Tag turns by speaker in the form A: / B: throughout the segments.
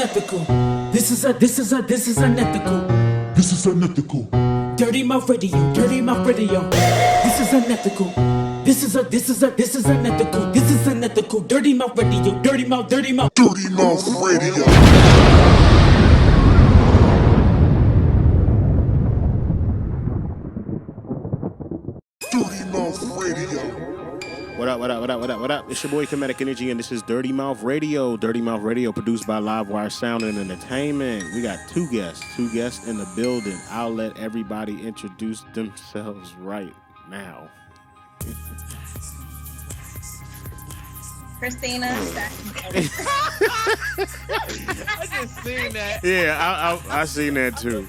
A: unethical. This is unethical. This is unethical. Dirty mouth radio. This is unethical. This is unethical. This is unethical. Dirty mouth radio. Dirty mouth radio.
B: What up? It's your boy Comedic Energy, and this is Dirty Mouth Radio. Dirty Mouth Radio, produced by Livewire Sound and Entertainment. We got two guests in the building. I'll let everybody introduce themselves right now.
C: Christina.
D: I just seen that.
B: Yeah, I seen that too.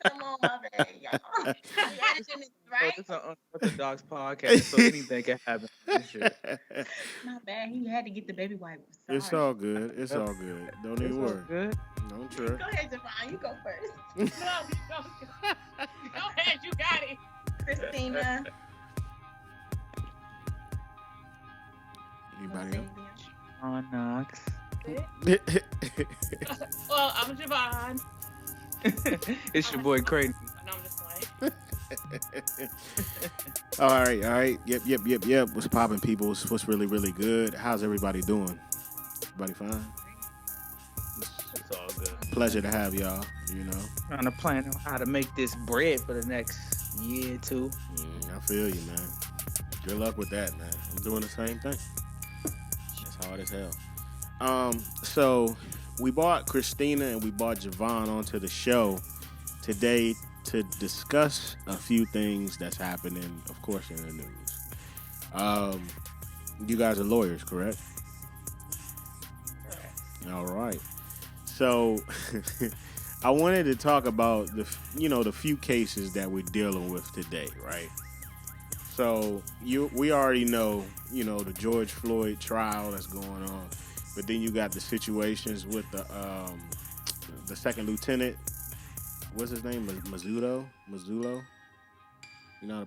C: Come on, my bad, y'all. Right?
D: It's an unorthodox podcast, so anything can happen.
C: My bad. He had to get the baby wipe. Sorry.
B: It's all good. Don't even worry.
D: Good.
B: Don't trip.
C: Go ahead, Javonne. You go first.
E: No, go ahead. You got it.
C: Christina.
B: Anybody else?
D: On Knox.
E: Well, I'm Javonne.
D: It's your boy Creighton.
E: No, I'm just playing.
B: All right. Yep. What's poppin', people? What's really good? How's everybody doing? Everybody fine?
D: It's all good.
B: Pleasure to have y'all, you know.
D: Trying to plan on how to make this bread for the next year or two.
B: I feel you, man. Good luck with that, man. I'm doing the same thing. It's hard as hell. So we brought Christina and we brought Javonne onto the show today to discuss a few things that's happening, of course, in the news. You guys are lawyers, correct?
E: Correct.
B: All right. So I wanted to talk about the few cases that we're dealing with today, right? So we already know, the George Floyd trial that's going on, but then you got the situations with the second lieutenant. What's his name? Mazzullo? I don't know how to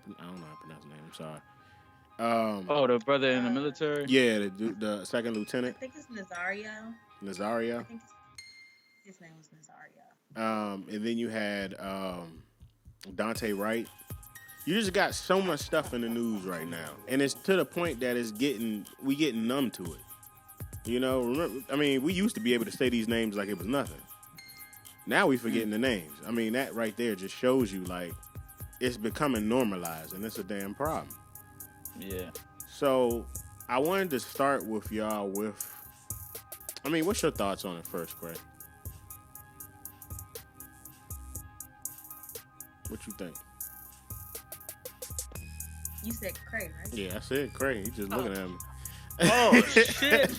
B: pronounce his name. I'm sorry.
D: The brother in the military?
B: Yeah, the second
C: I
B: lieutenant.
C: think it's Nazario.
B: Nazario.
C: I think his name was Nazario.
B: And then you had Dante Wright. You just got so much stuff in the news right now, and it's to the point that we getting numb to it. Remember, we used to be able to say these names like it was nothing. Now we forgetting the names. That right there just shows you like it's becoming normalized, and it's a damn problem.
D: Yeah.
B: So I wanted to start with y'all what's your thoughts on it first, Craig? What you think?
C: You said Craig, right?
B: Yeah, I said Craig. He's just looking at me.
D: Oh, shit.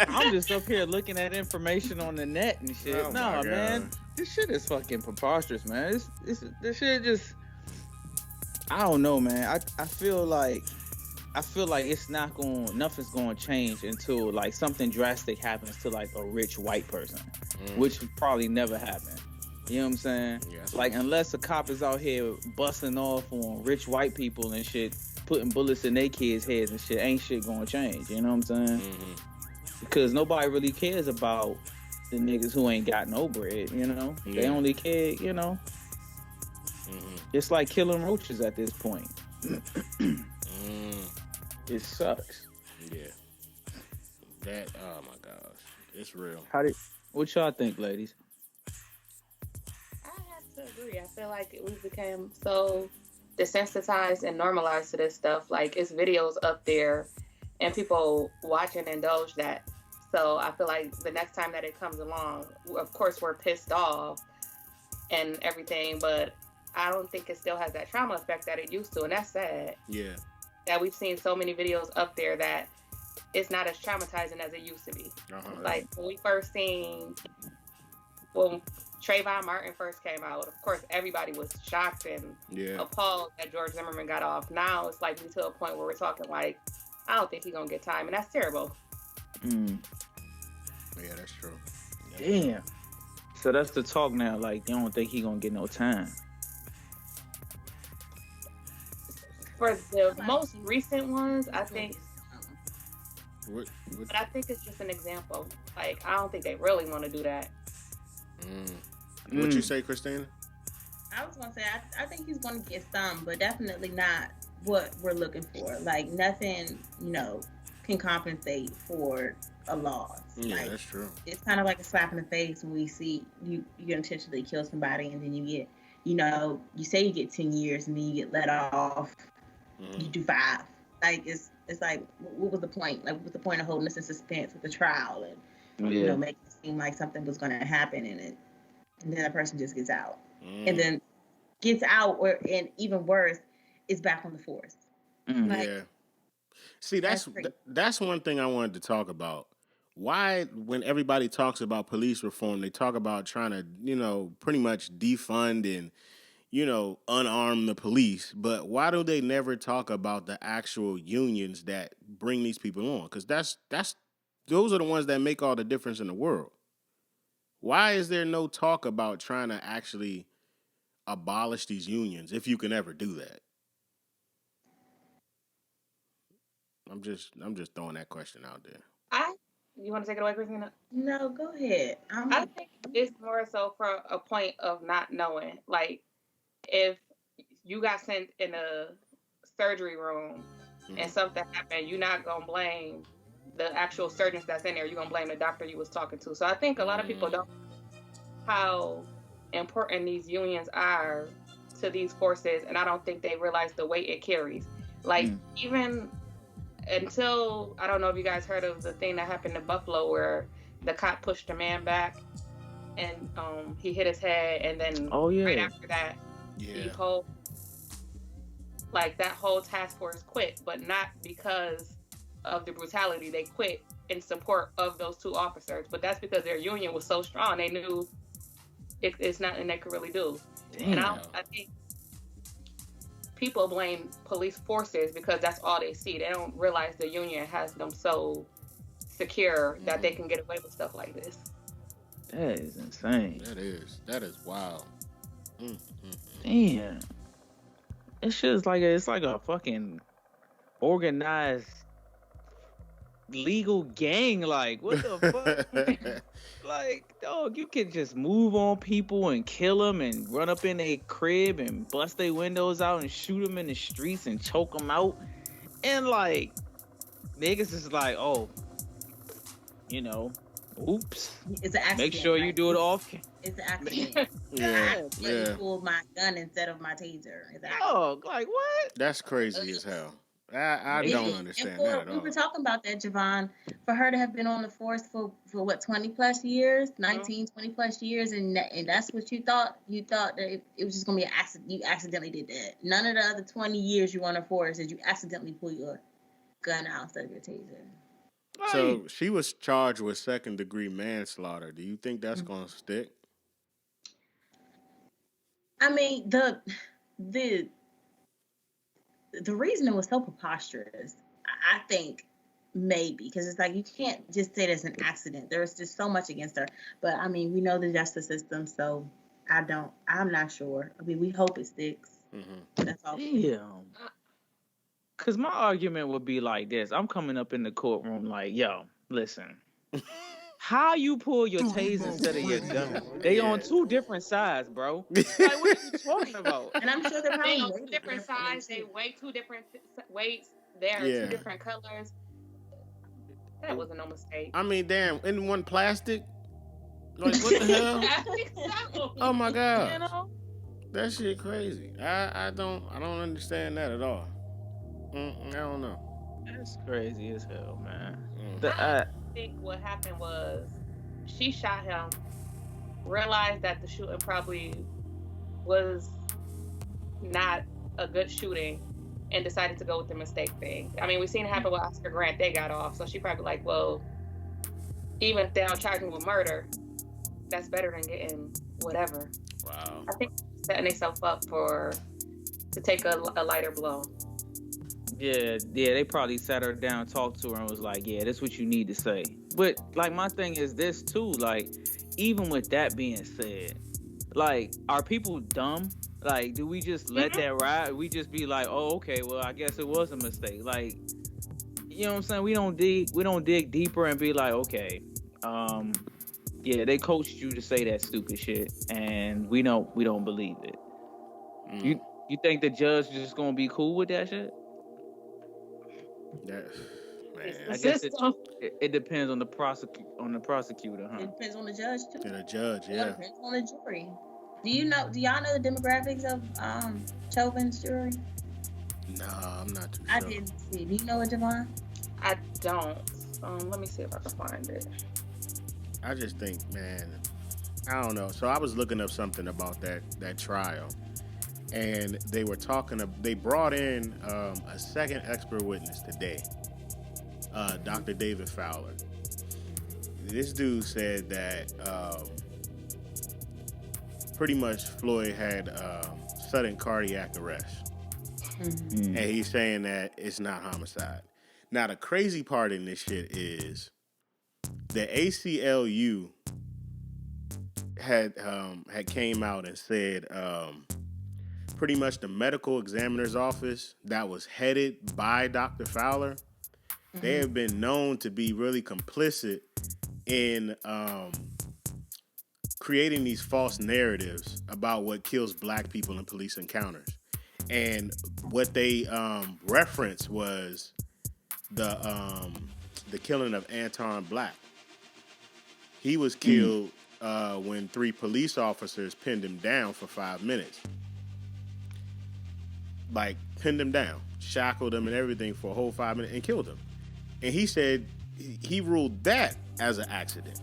D: I'm just up here looking at information on the net and shit.
B: Oh,
D: no, man. This shit is fucking preposterous, man. This shit just... I don't know, man. I feel like nothing's gonna change until like something drastic happens to like a rich white person, which would probably never happen. You know what I'm saying?
B: Yeah.
D: Like unless a cop is out here busting off on rich white people and shit, putting bullets in their kids' heads and shit, ain't shit gonna change. You know what I'm saying?
B: Mm-hmm.
D: Because nobody really cares about the niggas who ain't got no bread. You know, They only care. It's like killing roaches at this point. It sucks.
B: Yeah. That, oh my gosh. It's real.
D: What y'all think, ladies?
E: I have to agree. I feel like we became so desensitized and normalized to this stuff. Like, it's videos up there and people watch and indulge that. So I feel like the next time that it comes along, of course, we're pissed off and everything, but I don't think it still has that trauma effect that it used to. And that's sad.
B: Yeah.
E: That we've seen so many videos up there that it's not as traumatizing as it used to be.
B: Uh-huh.
E: Like when we first seen, when Trayvon Martin first came out, of course everybody was shocked and appalled that George Zimmerman got off. Now it's like we to a point where we're talking like, I don't think he's gonna get time, and that's terrible.
B: Yeah, that's true.
D: Damn. So that's the talk now. Like, you don't think he gonna get no time?
E: For the most recent ones, I think
B: What, what,
E: But I think it's just an example. Like, I don't think they really want to do that.
B: what you say, Christina?
C: I was gonna say I think he's gonna get some, but definitely not what we're looking for. Like nothing, can compensate for a loss.
B: Yeah,
C: Like,
B: that's true.
C: it's kind of like a slap in the face when we see you intentionally kill somebody and then you get, you say you get 10 years and then you get let off. You do 5. Like it's like, what was the point? Like, what was the point of holding us in suspense with the trial and making it seem like something was going to happen in it, and then a person just gets out, and then gets out, and even worse, is back on the force. Like,
B: Yeah. See, that's one thing I wanted to talk about. Why, when everybody talks about police reform, they talk about trying to, pretty much defund and, unarm the police. But why do they never talk about the actual unions that bring these people on? Because those are the ones that make all the difference in the world. Why is there no talk about trying to actually abolish these unions if you can ever do that? I'm just throwing that question out there.
E: You want to take it away, Christina?
C: no, go ahead.
E: I think it's more so for a point of not knowing. Like, if you got sent in a surgery room and something happened, you're not going to blame the actual surgeons that's in there. You're going to blame the doctor you was talking to. So I think a lot of people don't know how important these unions are to these forces, and I don't think they realize the weight it carries. Like, even until, I don't know if you guys heard of the thing that happened in Buffalo where the cop pushed a man back and he hit his head, and then right after that, that whole task force quit, but not because of the brutality. They quit in support of those 2 officers, but that's because their union was so strong. They knew it's nothing they could really do. Damn. And I think people blame police forces because that's all they see. They don't realize the union has them so secure that they can get away with stuff like this.
D: That is insane.
B: That is wild.
D: Damn. It's just like it's like a fucking organized legal gang. Like, what the fuck? Like, dog, you can just move on people and kill them and run up in a crib and bust their windows out and shoot them in the streets and choke them out. And, like, niggas is like, oh, oops.
C: It's an accident.
D: Make sure you do it off.
C: It's an accident. You pulled my gun instead of my taser.
D: Oh, like, what?
B: That's crazy as hell. I don't understand that at all.
C: We were talking about that, Javonne. For her to have been on the force for what, 20 plus years, 19, 20 plus years, and that's what you thought? You thought that it was just going to be an accident. You accidentally did that. None of the other 20 years you were on the force did you accidentally pull your gun out instead of your taser.
D: Right.
B: So she was charged with 2nd-degree manslaughter. Do you think that's going to stick?
C: I mean, the reason it was so preposterous, I think maybe, because it's like you can't just say there's an accident. There's just so much against her. But I mean, we know the justice system, so I'm not sure. I mean, we hope it sticks. That's all.
D: Yeah. Because my argument would be like this. I'm coming up in the courtroom like, yo, listen. How you pull your taser instead of your gun? They on 2 different sides, bro. Like, what are you talking about?
C: And I'm sure they're probably
E: on 2 different sides. They weigh 2 different weights. There are 2 different colors. That wasn't no mistake.
B: I mean, damn, in one plastic? Like, what the hell?
E: I think so.
B: Oh my God. That shit crazy. I don't understand that at all. I don't know.
D: That's crazy as hell, man.
E: I think what happened was she shot him, realized that the shooting probably was not a good shooting, and decided to go with the mistake thing. I mean, we've seen it happen with Oscar Grant. They got off, so she probably like, well, even if they don't charge me with murder, that's better than getting whatever.
B: Wow.
E: I think setting themselves up to take a lighter blow.
D: Yeah, they probably sat her down, talked to her, and was like, yeah, that's what you need to say. But, like, my thing is this, too. Like, even with that being said, like, are people dumb? Like, do we just let that ride? We just be like, oh, okay, well, I guess it was a mistake. Like, you know what I'm saying? We don't dig deeper and be like, okay, yeah, they coached you to say that stupid shit, and we don't believe it. You think the judge is just gonna be cool with that shit?
B: Man.
D: I guess it depends on the prosecutor, huh?
C: It depends on the judge too.
B: And a judge,
C: It
B: yeah.
C: depends on the jury. Do y'all know the demographics of Chauvin's jury?
B: No, I'm not too sure.
C: I didn't see. Do you know it, Javonne?
E: I don't. Let me see if I can find it.
B: I just think, man, I don't know. So I was looking up something about that trial, and they brought in a second expert witness today, Dr. David Fowler. This dude said that pretty much Floyd had sudden cardiac arrest. And he's saying that it's not homicide. Now, the crazy part in this shit is the ACLU had came out and said pretty much the medical examiner's office that was headed by Dr. Fowler, they have been known to be really complicit in creating these false narratives about what kills black people in police encounters. And what they referenced was the killing of Anton Black. He was killed when 3 police officers pinned him down for 5 minutes. Like, pinned him down, shackled him and everything for a whole 5 minutes and killed him. And he said he ruled that as an accident.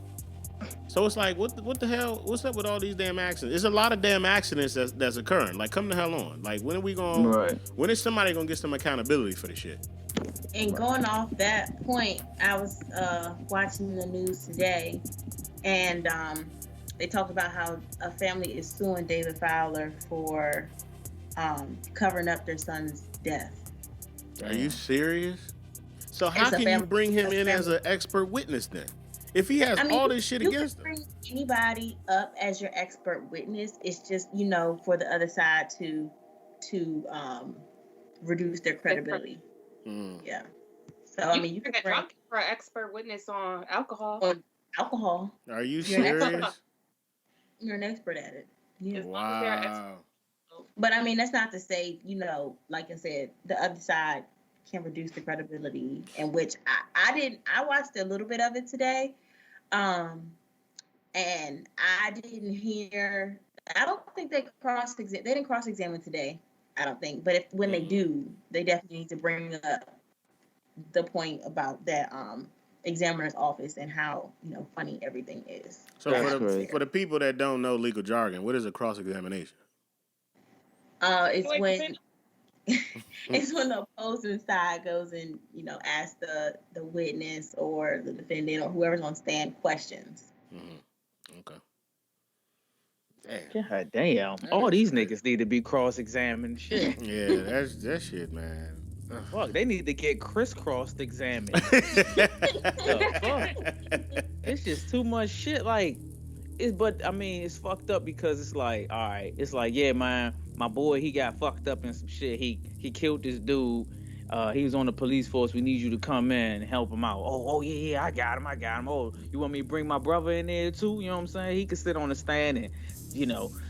B: So it's like, what the hell? What's up with all these damn accidents? There's a lot of damn accidents that's occurring. Like, come the hell on. Like, when are we going? Right. When is somebody gonna get some accountability for this shit?
C: And going off that point, I was watching the news today, and they talked about how a family is suing David Fowler for covering up their son's death.
B: Are you serious? So how can you bring him in as an expert witness then? If he has all this shit against him.
C: Bring anybody up as your expert witness. It's just, for the other side to reduce their credibility. Yeah. So
E: you can get drunk for an expert witness on alcohol.
C: On alcohol.
B: Are you serious?
C: You're an expert at it. Yeah.
B: Wow.
C: But that's not to say, like I said, the other side can reduce the credibility, in which I watched a little bit of it today. And I didn't hear, I don't think they didn't cross-examine today, I don't think. But when they do, they definitely need to bring up the point about that examiner's office and how, funny everything is.
B: So for the people that don't know legal jargon, what is a cross-examination?
C: It's when it's when the opposing side goes and, asks the witness or the defendant or whoever's on stand questions.
B: Okay.
D: Damn. God damn. All these niggas need to be cross-examined. Shit.
B: Yeah, that's that shit, man.
D: Fuck, they need to get crisscrossed examined. It's just too much shit. Like, it's fucked up because it's like, all right, it's like, yeah, man, my boy, he got fucked up in some shit. He killed this dude. He was on the police force. We need you to come in and help him out. Oh yeah, I got him. Oh, you want me to bring my brother in there too? You know what I'm saying? He could sit on the stand and,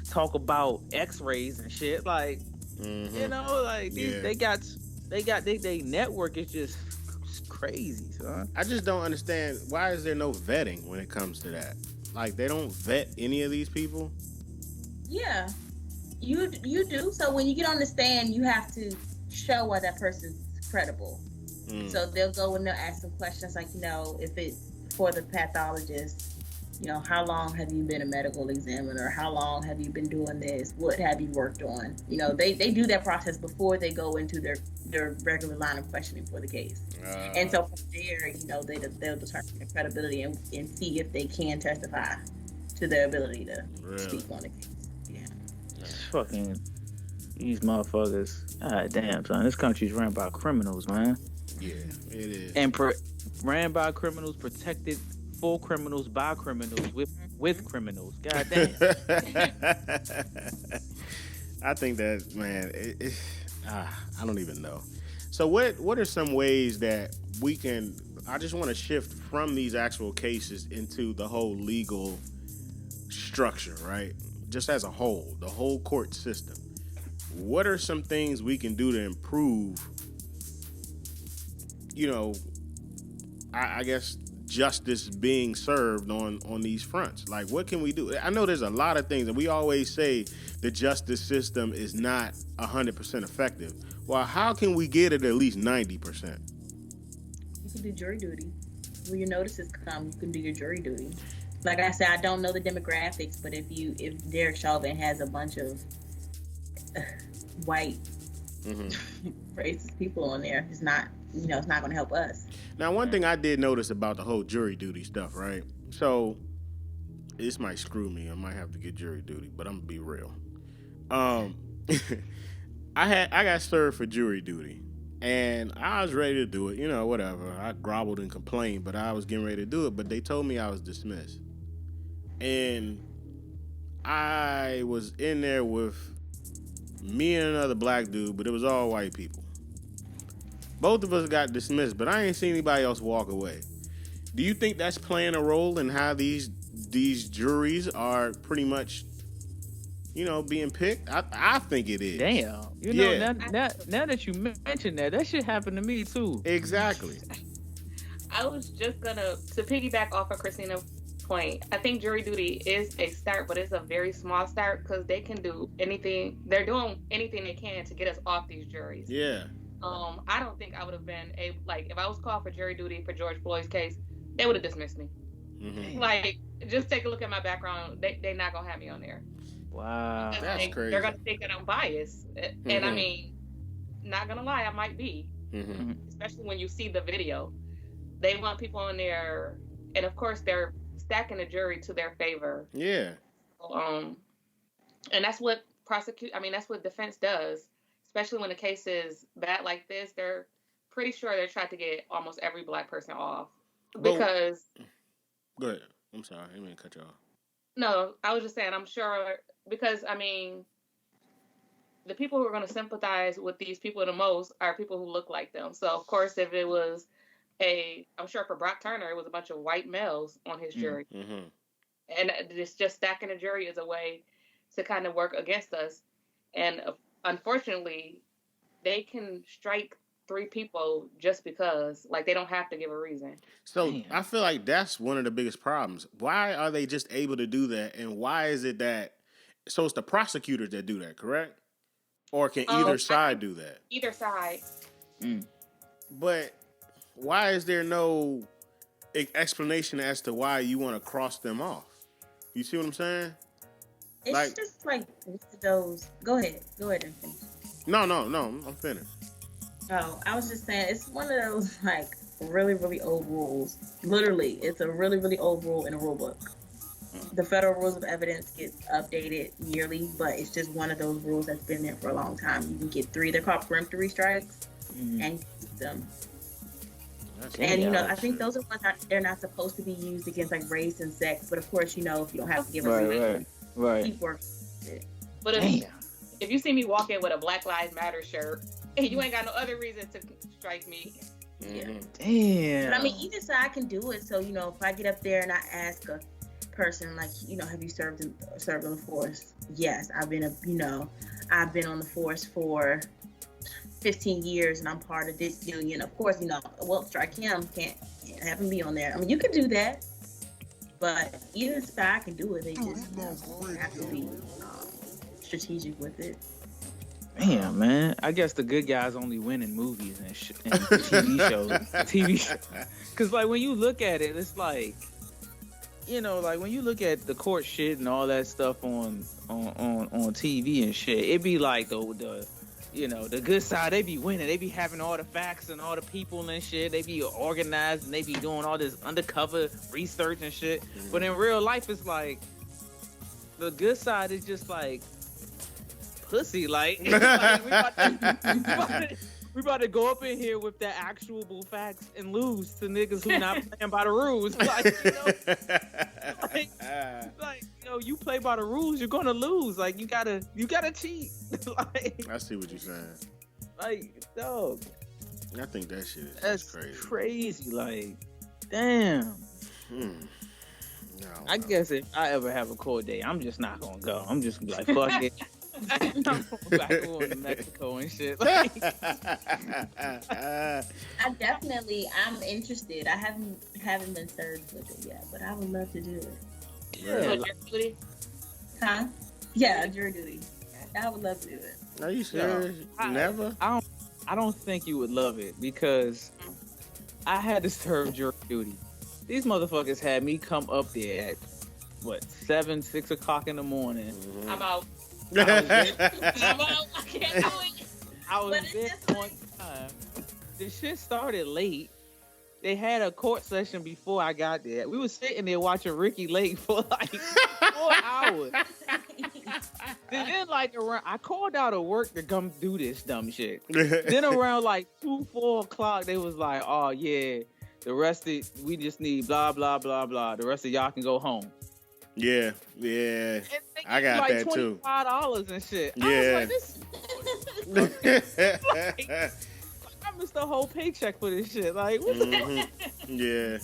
D: talk about X-rays and shit. Like, like they network is just crazy, son.
B: I just don't understand, why is there no vetting when it comes to that? Like, they don't vet any of these people?
C: Yeah, you do. So when you get on the stand, you have to show why that person's credible. So they'll go and they'll ask some questions like, if it's for the pathologist, how long have you been a medical examiner? How long have you been doing this? What have you worked on? They do that process before they go into their regular line of questioning for the case. And so from there, they'll determine their credibility and see if they can testify to their ability to speak on the case. Yeah.
D: Fucking these motherfuckers. God damn, son. This country's ran by criminals, man.
B: Yeah, it is.
D: And ran by criminals, protected for criminals, by criminals, with criminals. God damn.
B: I think that, man, I don't even know. So what are some ways that we can? I just want to shift from these actual cases into the whole legal structure, right? Just as a whole, the whole court system. What are some things we can do to improve, I guess justice being served on these fronts? Like, what can we do? I know there's a lot of things, and we always say the justice system is not 100% effective. Well, how can we get it at least 90%?
C: You can do jury duty. When your notices come, you can do your jury duty. Like I said, I don't know the demographics, but if Derek Chauvin has a bunch of white racist people on there, it's not going to help us.
B: Now, one thing I did notice about the whole jury duty stuff, right? So this might screw me. I might have to get jury duty, but I'm gonna be real. I got served for jury duty, and I was ready to do it. Whatever. I groveled and complained, but I was getting ready to do it. But they told me I was dismissed, and I was in there with me and another black dude, but it was all white people. Both of us got dismissed, but I ain't seen anybody else walk away. Do you think that's playing a role in how these juries are pretty much, being picked? I think it is.
D: Damn. Now that you mentioned that shit happened to me too.
B: Exactly.
E: I was just gonna to piggyback off of Christina's point. I think jury duty is a start, but it's a very small start because they can do anything. They're doing anything they can to get us off these juries.
B: Yeah.
E: I don't think I would have been if I was called for jury duty for George Floyd's case, they would have dismissed me. Mm-hmm. Like, just take a look at my background. They're not gonna have me on there.
D: Wow,
B: that's crazy.
E: They're gonna think that I'm biased, and I mean, not gonna lie, I might be. Mm-hmm. Especially when you see the video, they want people on there, and of course they're stacking the jury to their favor.
B: Yeah.
E: And that's what that's what defense does. Especially when the case is bad like this, they're pretty sure they're trying to get almost every black person off. Because...
B: Go ahead. I'm sorry. I didn't mean to cut you off.
E: No, I was just saying, I'm sure, because, the people who are going to sympathize with these people the most are people who look like them. So, of course, if it was I'm sure for Brock Turner, it was a bunch of white males on his jury. Mm-hmm. And it's just stacking the jury is a way to kind of work against us. And unfortunately, they can strike 3 people just because, they don't have to give a reason.
B: So damn. I feel like that's one of the biggest problems. Why are they just able to do that? And why is it that, so it's the prosecutors that do that, correct? Or can either side do that?
E: Either side.
B: Mm. But why is there no explanation as to why you want to cross them off? You see what I'm saying?
C: It's just those. Go ahead and finish.
B: No, I'm finished.
C: Oh, I was just saying, it's one of those really, really old rules. Literally, it's a really, really old rule in a rule book. The federal rules of evidence get updated yearly, but it's just one of those rules that's been there for a long time. You can get 3. They're called peremptory strikes, and keep them. And I think those are ones they're not supposed to be used against race and sex. But of course, if you don't have to give a reason.
D: Right.
C: Keep working with it.
E: But if you see me walking with a Black Lives Matter shirt, you ain't got no other reason to strike me.
B: Mm-hmm.
D: Damn.
C: But either side can do it. So if I get up there and I ask a person have you served on the force? Yes, I've been on the force for 15 years and I'm part of this union. Of course, strike him. Can't have him be on there. You can do that. But either side can do it. They just have to be strategic with it.
D: Damn, man. I guess the good guys only win in movies and TV shows. Because, when you look at it, it's when you look at the court shit and all that stuff on TV and shit, it be the good side, they be winning. They be having all the facts and all the people and shit. They be organized and they be doing all this undercover research and shit. Mm-hmm. But in real life, it's the good side is just pussy. We about to go up in here with the actual facts and lose to niggas who not playing by the rules. You play by the rules, you're gonna lose. You gotta cheat.
B: I see what you're saying.
D: Dog.
B: I think that shit is
D: That's
B: crazy.
D: crazy. Like, damn.
B: No,
D: I guess if I ever have a court date, I'm just not gonna go. I'm just gonna be like, fuck it. I'm going back going to Mexico and shit. Like,
C: I'm interested. I haven't been served with it yet, but I would love to do it.
D: yeah,
E: Jury duty?
C: Huh? Yeah, jury duty. I would love to do it.
B: Are you serious? Never?
D: I don't think you would love it because I had to serve jury duty. These motherfuckers had me come up there at 6 o'clock in the morning.
E: I'm out.
D: I
E: I'm out. I can't do it.
D: I was there on time. The shit started late. They had a court session before I got there. We were sitting there watching Ricky Lake for like 4 hours. Then like around, I called out of work to come do this dumb shit. Then around like 4 o'clock, they was like, "Oh yeah, the rest of we just need blah blah blah blah. The rest of y'all can go home."
B: Yeah. I got
D: like
B: that too.
D: $25 and shit.
B: Yeah.
D: I was like, this. I missed the whole paycheck for this shit. Like, what the fuck?
B: Yeah.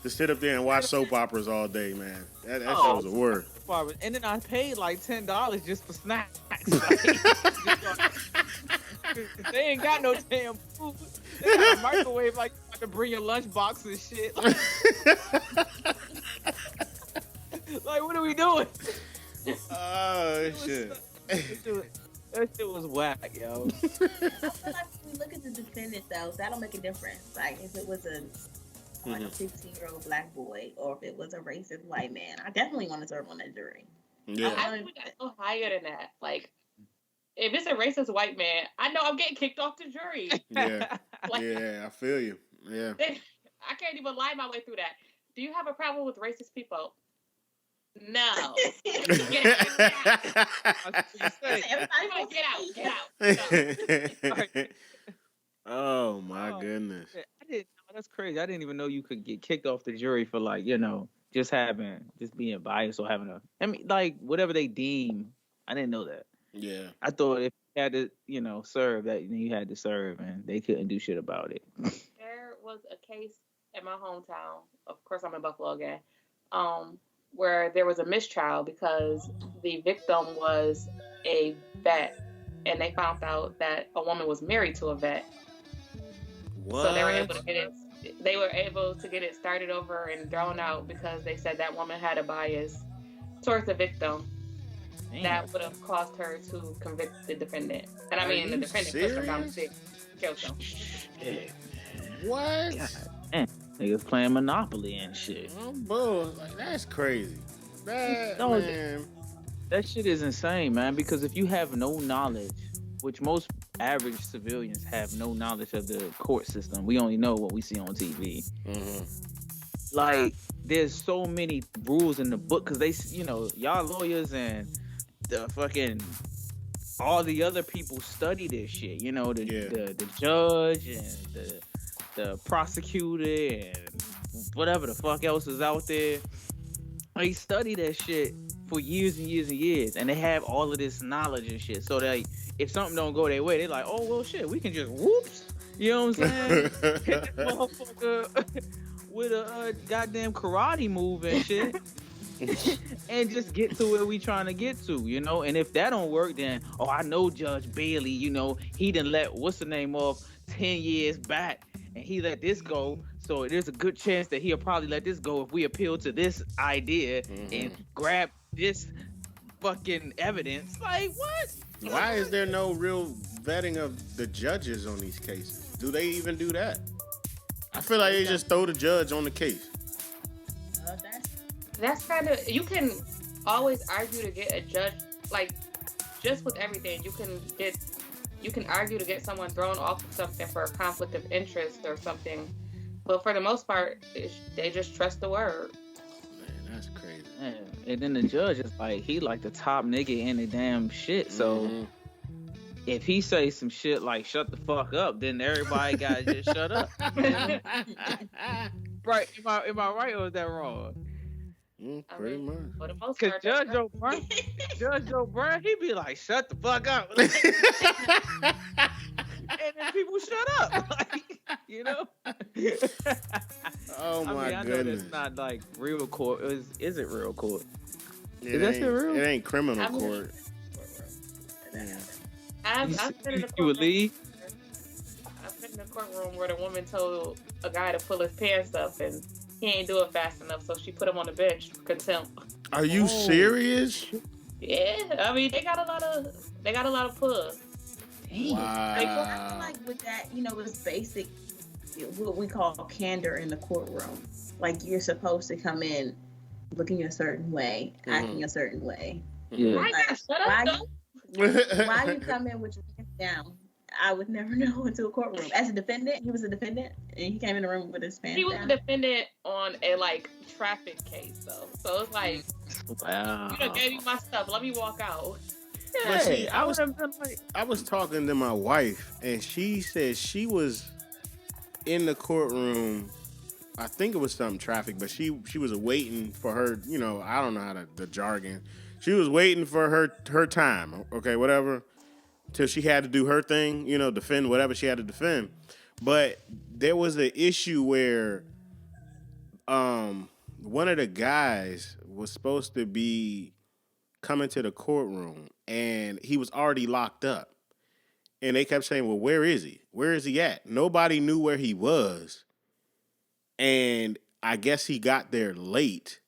B: To sit up there and watch soap operas all day, man. That shit was the worst.
D: And then I paid like $10 just for snacks. Like, they ain't got no damn food. They got a microwave like you have to bring your lunchbox and shit. Like, what are we doing?
B: Oh, shit.
D: That shit was whack, yo.
C: I feel like when we look at the defendant, though, that'll make a difference. Like, if it was a 15-year-old black boy or if it was a racist white man, I definitely want to serve on that jury.
B: Yeah.
E: I think we got so higher than that. Like, if it's a racist white man, I know I'm getting kicked off the jury.
B: Yeah.
E: Like,
B: Yeah, I feel you. Yeah.
E: I can't even lie my way through that. Do you have a problem with racist people? No. Get out.
B: Oh my goodness.
D: That's crazy. I didn't even know you could get kicked off the jury for like, just being biased or having like whatever they deem. I didn't know that.
B: Yeah.
D: I thought if you had to, serve that you had to serve and they couldn't do shit about it.
E: There was a case in my hometown. Of course, I'm in Buffalo again. Where there was a mistrial because the victim was a vet, and they found out that a woman was married to a vet.
B: What?
E: So they were able to get it. They were able to get it started over and thrown out because they said that woman had a bias towards the victim. Damn. That would have caused her to convict the defendant. And I mean, the defendant pushed her down the stairs, killed him.
B: What?
D: God. Niggas playing Monopoly and shit.
B: Oh, bro, like, that's crazy. Man.
D: That shit is insane, man. Because if you have no knowledge, which most average civilians have no knowledge of the court system, we only know what we see on TV. Like, there's so many rules in the book because they, y'all lawyers and the fucking all the other people study this shit. The judge and the prosecutor and whatever the fuck else is out there. They study that shit for years and years and years, and they have all of this knowledge and shit. So that if something don't go their way, they're like, oh well, shit, we can just whoops. You know what I'm saying? Hit this motherfucker with a goddamn karate move and shit. And just get to where we trying to get to, And if that don't work, then I know Judge Bailey, he done let what's the name off 10 years back. And he let this go, so there's a good chance that he'll probably let this go if we appeal to this idea and grab this fucking evidence. Like, what?
B: Why is there no real vetting of the judges on these cases? Do they even do that? I feel like they just throw the judge on the case.
E: That's kind of, you can always argue to get a judge, like, just with everything, you can argue to get someone thrown off of something for a conflict of interest or something. But for the most part, they just trust the word.
B: Man, that's crazy.
D: Yeah. And then the judge is like, he like the top nigga in the damn shit. So if he say some shit like shut the fuck up, then everybody gotta just shut up. Right? Am I right or is that wrong?
B: Pretty much.
E: For the most
D: part, Judge Joe Brown, he be like, shut the fuck up. and then people shut up. Like, you know.
B: Oh my
D: I know
B: goodness!
D: that's not like real court. Is it real court?
B: It
D: Is that
B: ain't,
D: still real?
B: it ain't criminal court.
E: I've been in the
D: You would
E: courtroom.
D: leave?
E: I've been in the courtroom where the woman told a guy to pull his pants up and he ain't do it fast enough, so she put him on the bench for contempt.
B: Are you serious?
E: Yeah, I mean they got a lot of puss.
B: Wow.
C: Like, well, I feel like with that, it's basic, what we call candor in the courtroom. Like, you're supposed to come in looking a certain way, acting a certain way.
D: Yeah.
E: I got shut up though.
C: Why you come in with your pants down? I would never know into a courtroom. As a defendant, he was a defendant, and he came in the room with his pants down.
E: He was a defendant on a traffic case though, so it's like,
D: Wow.
E: you done gave me my stuff. Let me walk out.
B: But see,
D: Hey,
B: I was
D: would've been like,
B: I was talking to my wife, and she said she was in the courtroom. I think it was some traffic, but she was waiting for her. I don't know how the jargon. She was waiting for her time. Okay, whatever, till she had to do her thing. Defend whatever she had to defend. But there was an issue where one of the guys was supposed to be coming to the courtroom, and he was already locked up. And they kept saying, well, where is he? Where is he at? Nobody knew where he was. And I guess he got there late.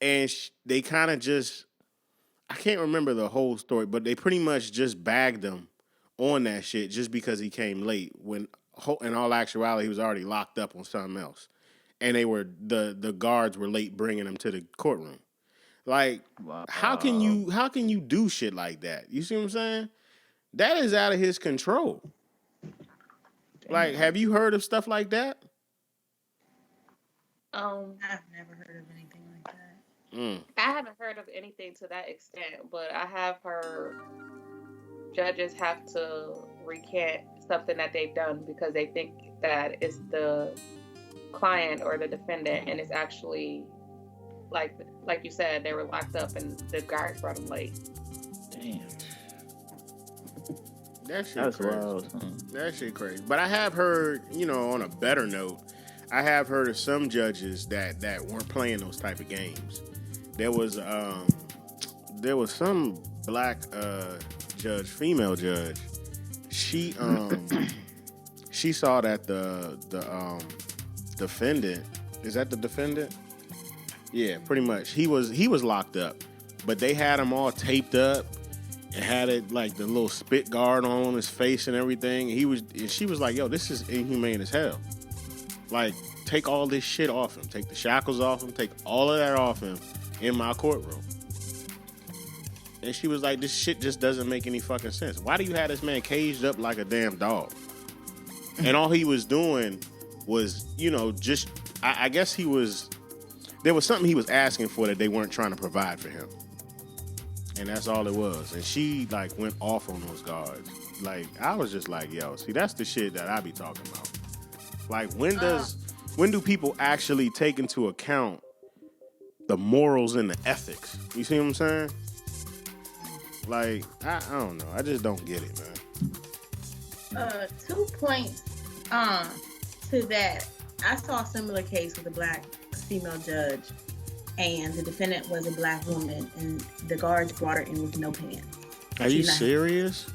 B: And they kind of just, I can't remember the whole story, but they pretty much just bagged him on that shit just because he came late, when in all actuality he was already locked up on something else. And the guards were late bringing him to the courtroom. Like,
D: wow.
B: how can you do shit like that? You see what I'm saying? That is out of his control.
D: Damn.
B: Like, have you heard of stuff like that?
C: I've never heard of anything like that.
E: I haven't heard of anything to that extent, but I have heard judges have to recant something that they've done because they think that it's the client or the defendant, and it's actually like you said, they were locked up and the guards brought them late.
D: Damn.
B: That shit
D: That's
B: crazy.
D: wild.
B: That shit crazy. But I have heard, on a better note, I have heard of some judges that weren't playing those type of games. There was some black judge, female judge. She saw that the defendant, is that the defendant? Yeah, pretty much. He was locked up, but they had him all taped up and had it like the little spit guard on his face and everything. And she was like, "Yo, this is inhumane as hell. Like, take all this shit off him. Take the shackles off him. Take all of that off him in my courtroom." And she was like, "This shit just doesn't make any fucking sense. Why do you have this man caged up like a damn dog?" And all he was doing was, just, I guess there was something he was asking for that they weren't trying to provide for him. And that's all it was. And she, went off on those guards. I was just like, yo, see, that's the shit that I be talking about. Like, when do people actually take into account the morals and the ethics? You see what I'm saying? Like, I don't know. I just don't get it, man.
C: 2 points to that. I saw a similar case with a black female judge, and the defendant was a black woman, and the guards brought her in with no pants.
B: Are you serious?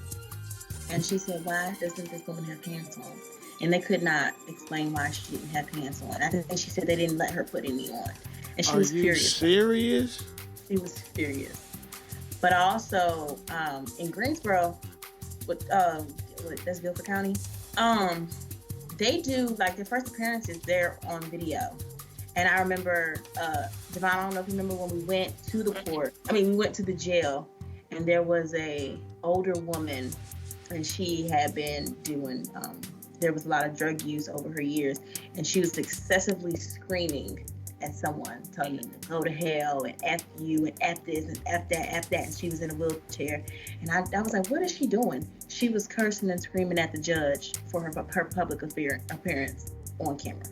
C: And she said, "Why doesn't this woman have pants on?" And they could not explain why she didn't have pants on. I think she said they didn't let her put any on, and she was furious.
B: Are you serious?
C: She was furious. But also in Greensboro, with that's Guilford County, they do their first appearances there on video. And I remember, Javonne, I don't know if you remember when we went to the court. We went to the jail, and there was a older woman, and she had been doing, there was a lot of drug use over her years, and she was excessively screaming at someone, telling them to go to hell, and F you, and F this, and F that, and she was in a wheelchair. And I was like, what is she doing? She was cursing and screaming at the judge for her public appearance on camera.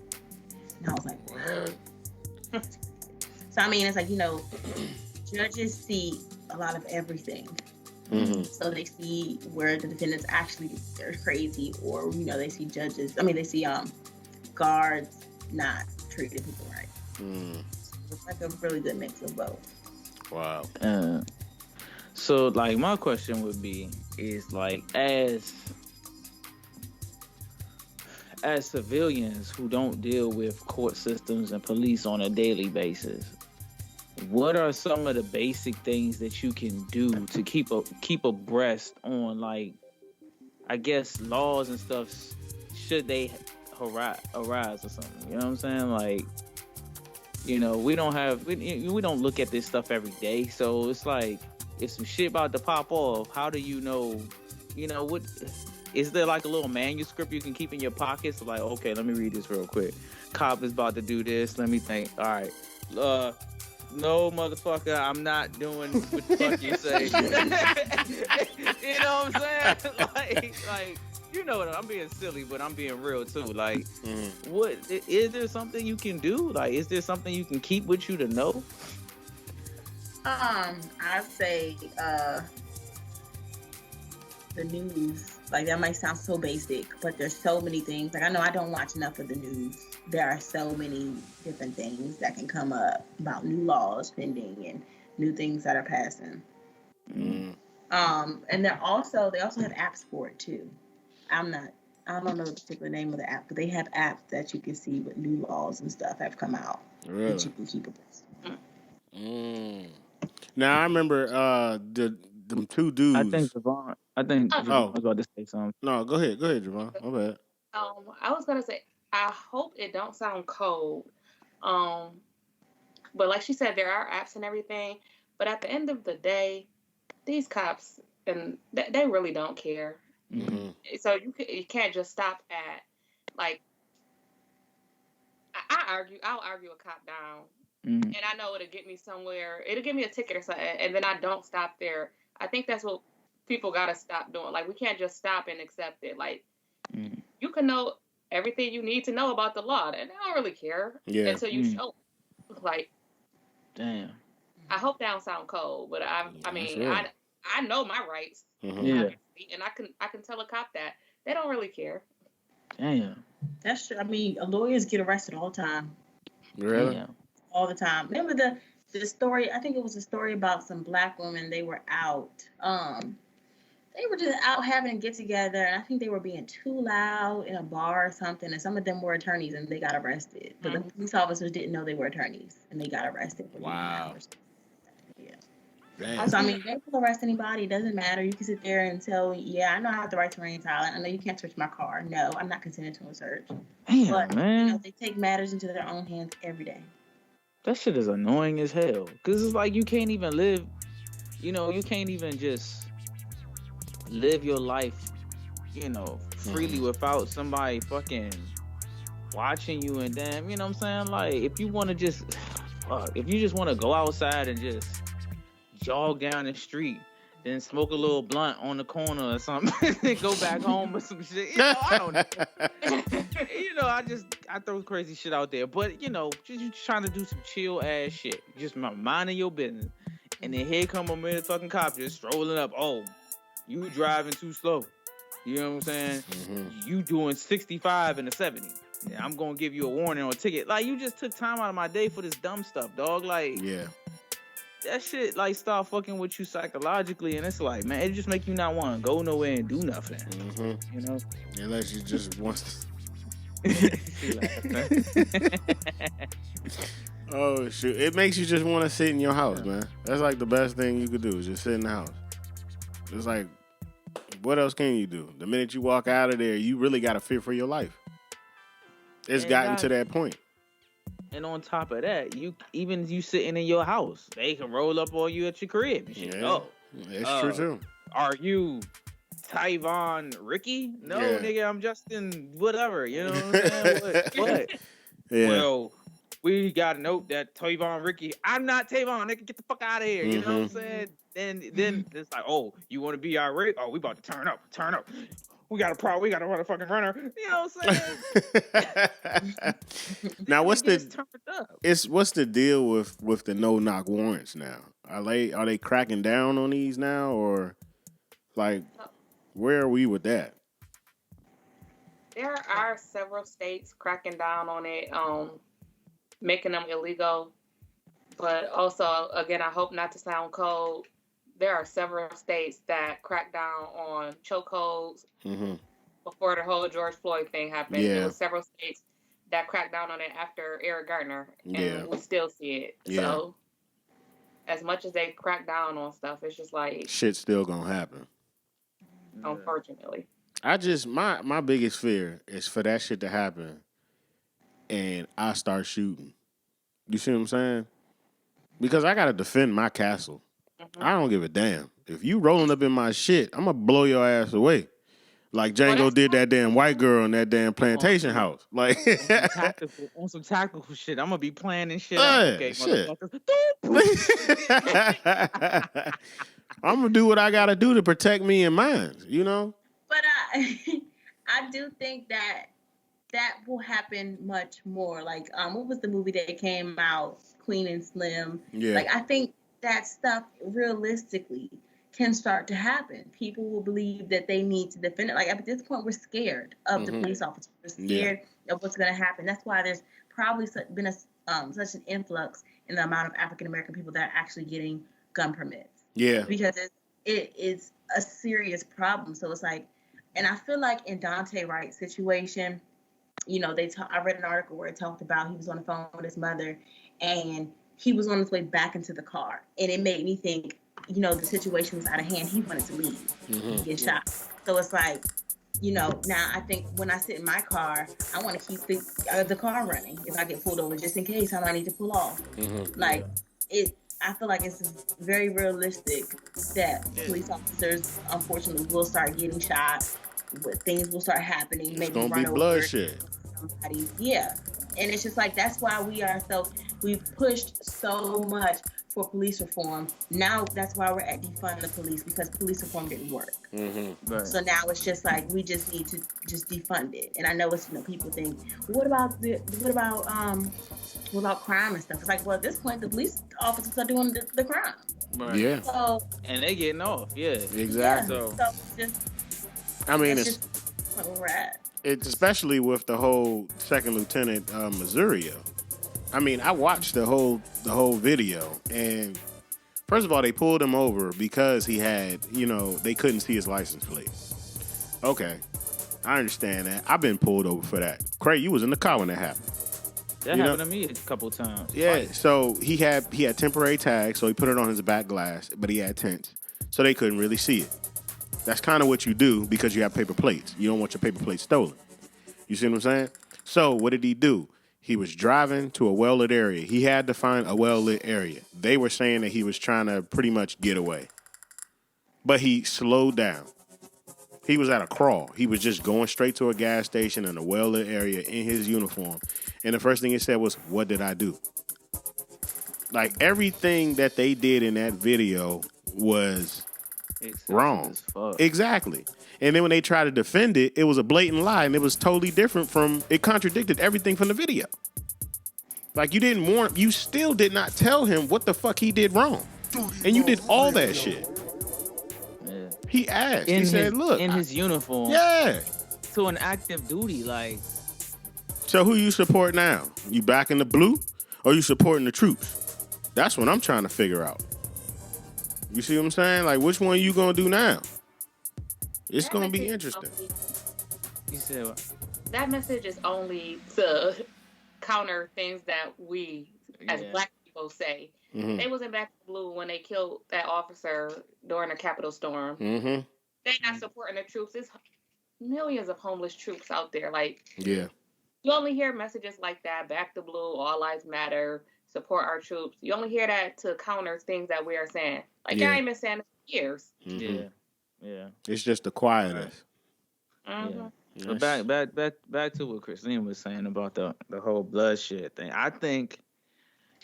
C: And I was like, what? So, it's like, judges see a lot of everything. So they see where the defendants actually are crazy, or they see judges. I mean, they see guards not treating people right. It's like a really good mix of both.
B: Wow.
D: So, like, my question would be, is like, as civilians who don't deal with court systems and police on a daily basis, what are some of the basic things that you can do to keep abreast on, like, I guess, laws and stuff, should they arise or something? You know what I'm saying? Like, we don't look at this stuff every day, so it's like, if some shit about to pop off, how do you know? What is there, like a little manuscript you can keep in your pockets? Like, okay, let me read this real quick. Cop is about to do this. Let me think. All right. No, motherfucker, I'm not doing what the fuck you say. You know what I'm saying? Like, what I'm being silly, but I'm being real too. Like, what is there something you can do? Like, is there something you can keep with you to know?
C: I'd say the news. Like, that might sound so basic, but there's so many things. Like, I know I don't watch enough of the news. There are so many different things that can come up about new laws pending and new things that are passing. And they also have apps for it too. I don't know the particular name of the app, but they have apps that you can see with new laws and stuff have come out that you can keep abreast.
B: Now I remember them two dudes.
D: I think Javonne was about to say something.
B: No, go ahead, Javonne. My bad.
E: I was gonna say, I hope it don't sound cold. But like she said, there are apps and everything. But at the end of the day, these cops, and they really don't care. So you can't just stop at, like, I'll argue a cop down. And I know it'll get me somewhere. It'll give me a ticket or something, and then I don't stop there. I think that's what people gotta stop doing. Like, we can't just stop and accept it. Like, you can know everything you need to know about the law, and they don't really care until you show. Like,
D: damn.
E: I hope that don't sound cold, but I know my rights.
D: Yeah.
E: And I can tell a cop that they don't really care.
D: Damn.
C: That's true. I mean, lawyers get arrested all the time.
B: Really?
D: Damn.
C: All the time. Remember the story? I think it was a story about some black women. They were out. They were just out having a get together, and I think they were being too loud in a bar or something. And some of them were attorneys, and they got arrested. But the police officers didn't know they were attorneys, and they got arrested.
B: Wow.
C: Yeah.
B: Damn.
C: So I mean, they will arrest anybody. It doesn't matter. You can sit there and tell, I know I have the right to remain silent. I know you can't search my car. No, I'm not consenting to a search.
D: Damn,
C: but,
D: man.
C: they take matters into their own hands every day.
D: That shit is annoying as hell. Cause it's like, you can't even live. You can't even just live your life, freely without somebody fucking watching you. And damn, you know what I'm saying? Like, if you want to just want to go outside and just jog down the street, then smoke a little blunt on the corner or something, and go back home or some shit. I don't know. I throw crazy shit out there. But, just trying to do some chill ass shit. Just minding your business. And then here come a motherfucking cop just strolling up. Oh, you driving too slow. You know what I'm saying? You doing 65 in a 70. Yeah, I'm going to give you a warning or a ticket. Like, you just took time out of my day for this dumb stuff, dog. Like, that shit, like, start fucking with you psychologically. And it's like, man, it just make you not want to go nowhere and do nothing.
B: Unless you just want to. Oh, shoot. It makes you just want to sit in your house, man. That's like the best thing you could do, is just sit in the house. It's like, what else can you do? The minute you walk out of there, you really got to fear for your life. It's gotten to that point.
D: And on top of that, you sitting in your house, they can roll up on you at your crib.
B: That's true too.
D: Are you Tyvon Ricky? No, nigga, I'm Justin whatever. You know what I'm saying? What?
B: Yeah.
D: Well, we got a note that Tyvon Ricky, I'm not Tyvon, nigga, get the fuck out of here. You know what I'm saying? Then it's like, oh, you want to be irate? Oh, we about to turn up. We got a problem. We got a motherfucking runner. You know what I'm saying?
B: Now, what's the deal with the no knock warrants now? Are they cracking down on these now, or Like, where are we with that?
E: There are several states cracking down on it, making them illegal. But also, again, I hope not to sound cold. There are several states that crack down on chokeholds. Before the whole George Floyd thing happened.
B: Yeah.
E: There was several states that cracked down on it after Eric Garner, and we still see it.
B: Yeah.
E: So, as much as they crack down on stuff, it's just like
B: shit's still gonna happen.
E: Unfortunately,
B: my biggest fear is for that shit to happen, and I start shooting. You see what I'm saying? Because I gotta defend my castle. I don't give a damn if you rolling up in my shit. I'm gonna blow your ass away. Like Django did that damn white girl in that damn plantation house. Like
D: on some tactical shit. I'm gonna be planning shit.
B: Okay, shit. I'm gonna do what I gotta do to protect me and mine. You know.
C: But I do think that will happen much more. Like, what was the movie that came out? Queen and Slim.
B: Yeah.
C: Like, I think that stuff realistically can start to happen. People will believe that they need to defend it. Like, at this point, we're scared of the police officers. We're scared of what's going to happen. That's why there's probably been such an influx in the amount of African American people that are actually getting gun permits.
B: Yeah.
C: Because it is a serious problem. So it's like, and I feel like in Dante Wright's situation, you know, I read an article where it talked about he was on the phone with his mother and he was on his way back into the car. And it made me think, you know, the situation was out of hand. He wanted to leave and get shot. So it's like, you know, now I think when I sit in my car, I want to keep the car running if I get pulled over, just in case I might need to pull off. Like, I feel like it's very realistic that police officers, unfortunately, will start getting shot. Things will start happening.
B: It's
C: maybe
B: gonna
C: run
B: be bloodshed.
C: Somebody, yeah. And it's just like, that's why we've pushed so much for police reform. Now that's why we're at defund the police, because police reform didn't work.
D: Right.
C: So now it's just like, we just need to just defund it. And I know it's, you know, people think, what about crime and stuff? It's like, well, at this point, the police officers are doing the crime.
D: Right.
B: Yeah.
C: So,
D: and they getting off. Yeah.
B: Exactly.
C: So just,
B: I mean,
C: it's just where we're at.
B: It's especially with the whole second lieutenant Missouri. I mean, I watched the whole video, and first of all, they pulled him over because he had, you know, they couldn't see his license plate. Okay, I understand that. I've been pulled over for that. Craig, you was in the car when that happened.
D: That happened to me a couple times.
B: Yeah,
D: Twice.
B: so he had temporary tags, so he put it on his back glass, but he had tints, so they couldn't really see it. That's kind of what you do because you have paper plates. You don't want your paper plates stolen. You see what I'm saying? So what did he do? He was driving to a well-lit area. He had to find a well-lit area. They were saying that he was trying to pretty much get away. But he slowed down. He was at a crawl. He was just going straight to a gas station in a well-lit area in his uniform. And the first thing he said was, "What did I do?" Like, everything that they did in that video was wrong. Exactly. And then when they tried to defend it, it was a blatant lie, and it was totally different it contradicted everything from the video. Like, you still did not tell him what the fuck he did wrong. And you did all that shit.
D: Yeah.
B: He asked. He said, look.
D: In his uniform.
B: Yeah.
D: To an active duty, like.
B: So who you support now? You back in the blue, or you supporting the troops? That's what I'm trying to figure out. You see what I'm saying? Like, which one you gonna do now? It's gonna be interesting.
D: You said what?
E: That message is only to counter things that we, as Black people, say. They wasn't back in blue when they killed that officer during the Capitol storm. They're not supporting the troops. There's millions of homeless troops out there. Like,
B: yeah,
E: you only hear messages like that: back to blue, all lives matter, support our troops. You only hear that to counter things that we are saying. Like, I ain't been saying it for years.
D: Yeah.
B: It's just the quietness.
D: Yeah. But back to what Christine was saying about the whole bloodshed thing. I think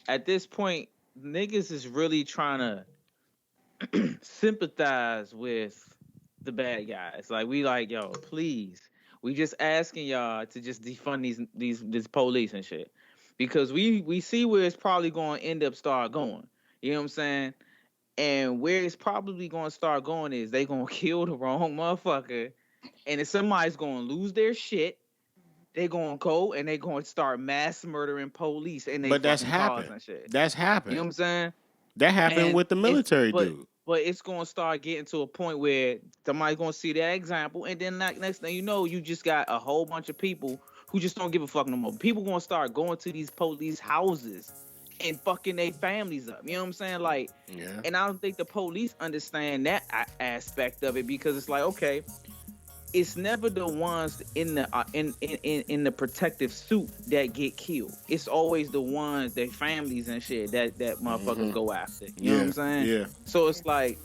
D: at this point, niggas is really trying to sympathize with the bad guys. Like, we like, yo, please. We just asking y'all to just defund these police and shit. Because we see where it's probably going to end up start going. You know what I'm saying? And where it's probably going to start going is they going to kill the wrong motherfucker. And if somebody's going to lose their shit, they going to go and they going to start mass murdering police and they
B: But that's
D: fucking cars
B: happened.
D: and shit.
B: That's
D: You know what
B: happened.
D: I'm saying?
B: That happened
D: And
B: with the military
D: but,
B: dude.
D: But it's going to start getting to a point where somebody's going to see that example. And then next thing you know, you just got a whole bunch of people who just don't give a fuck no more. People going to start going to these police houses and fucking their families up. You know what I'm saying? Like,
B: Yeah.
D: and I don't think the police understand that aspect of it, because it's like, okay, it's never the ones in the in the protective suit that get killed. It's always the ones, their families and shit, that motherfuckers go after. You know what I'm saying?
B: Yeah.
D: So it's like,